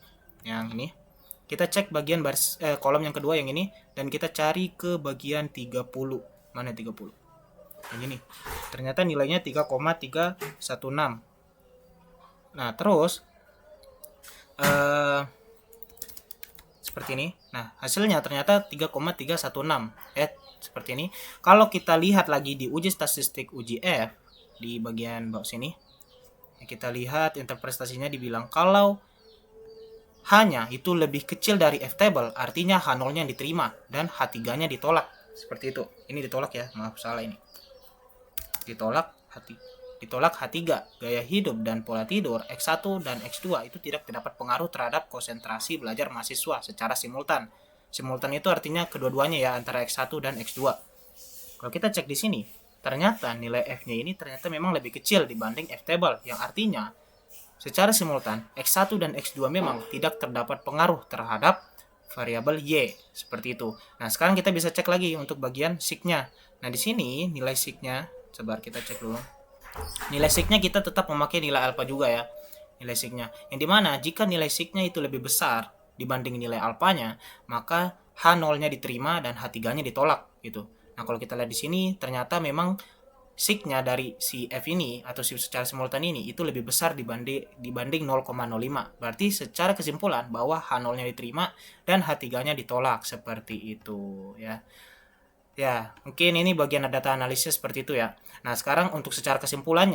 kita cek bagian baris kolom yang kedua yang ini dan kita cari ke bagian 30. Mana 30? Yang ini. Ternyata nilainya 3,316. Nah, terus seperti ini. Nah, hasilnya ternyata 3,316. Seperti ini. Kalau kita lihat lagi di uji statistik uji F di bagian bawah sini, kita lihat interpretasinya dibilang kalau H-nya itu lebih kecil dari F-table, artinya H0-nya diterima dan H3-nya ditolak. Seperti itu. Ini ditolak ya, maaf salah ini. Ditolak H3. Gaya hidup dan pola tidur X1 dan X2 itu tidak terdapat pengaruh terhadap konsentrasi belajar mahasiswa secara simultan. Simultan itu artinya kedua-duanya ya, antara X1 dan X2. Kalau kita cek di sini, ternyata nilai F-nya ini ternyata memang lebih kecil dibanding F-table, yang artinya secara simultan X1 dan X2 memang tidak terdapat pengaruh terhadap variabel Y, seperti itu. Nah, sekarang kita bisa cek lagi untuk bagian sig-nya. Nah, di sini nilai sig-nya, coba kita cek dulu. Nilai sig-nya kita tetap memakai nilai alfa juga ya. Nilai sig-nya. Yang dimana jika nilai sig-nya itu lebih besar dibanding nilai alfanya, maka H0-nya diterima dan H3-nya ditolak gitu. Nah, kalau kita lihat di sini ternyata memang sig-nya dari si F ini atau secara simultan ini itu lebih besar dibanding 0,05. Berarti secara kesimpulan bahwa H0-nya diterima dan H3-nya ditolak, seperti itu ya. Ya, mungkin ini bagian data analisis seperti itu ya. Nah, sekarang untuk secara kesimpulan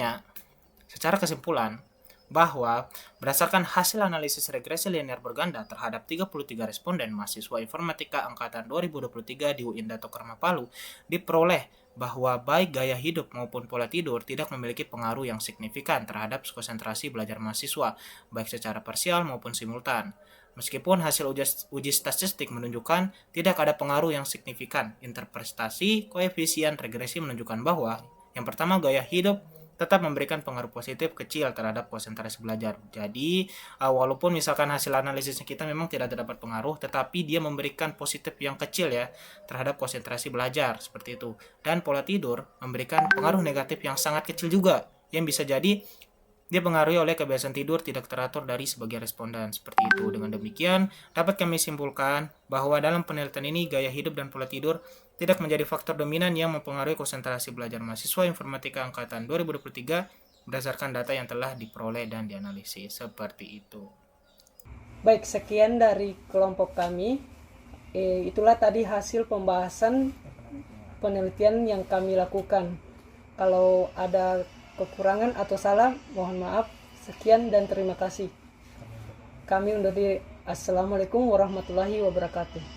bahwa berdasarkan hasil analisis regresi linear berganda terhadap 33 responden mahasiswa informatika angkatan 2023 di UIN Dato Karma Palu, diperoleh bahwa baik gaya hidup maupun pola tidur tidak memiliki pengaruh yang signifikan terhadap konsentrasi belajar mahasiswa, baik secara parsial maupun simultan. Meskipun hasil uji statistik menunjukkan tidak ada pengaruh yang signifikan, interpretasi koefisien regresi menunjukkan bahwa yang pertama, gaya hidup tetap memberikan pengaruh positif kecil terhadap konsentrasi belajar. Jadi, walaupun misalkan hasil analisisnya kita memang tidak terdapat pengaruh, tetapi dia memberikan positif yang kecil ya terhadap konsentrasi belajar, seperti itu. Dan pola tidur memberikan pengaruh negatif yang sangat kecil juga, yang bisa jadi dipengaruhi oleh kebiasaan tidur tidak teratur dari sebagian responden. Seperti itu. Dengan demikian, dapat kami simpulkan bahwa dalam penelitian ini gaya hidup dan pola tidur tidak menjadi faktor dominan yang mempengaruhi konsentrasi belajar mahasiswa informatika angkatan 2023 berdasarkan data yang telah diperoleh dan dianalisis. Seperti itu. Baik, sekian dari kelompok kami. Itulah tadi hasil pembahasan penelitian yang kami lakukan. Kalau ada kekurangan atau salah, mohon maaf. Sekian dan terima kasih. Kami undur diri. Assalamualaikum warahmatullahi wabarakatuh.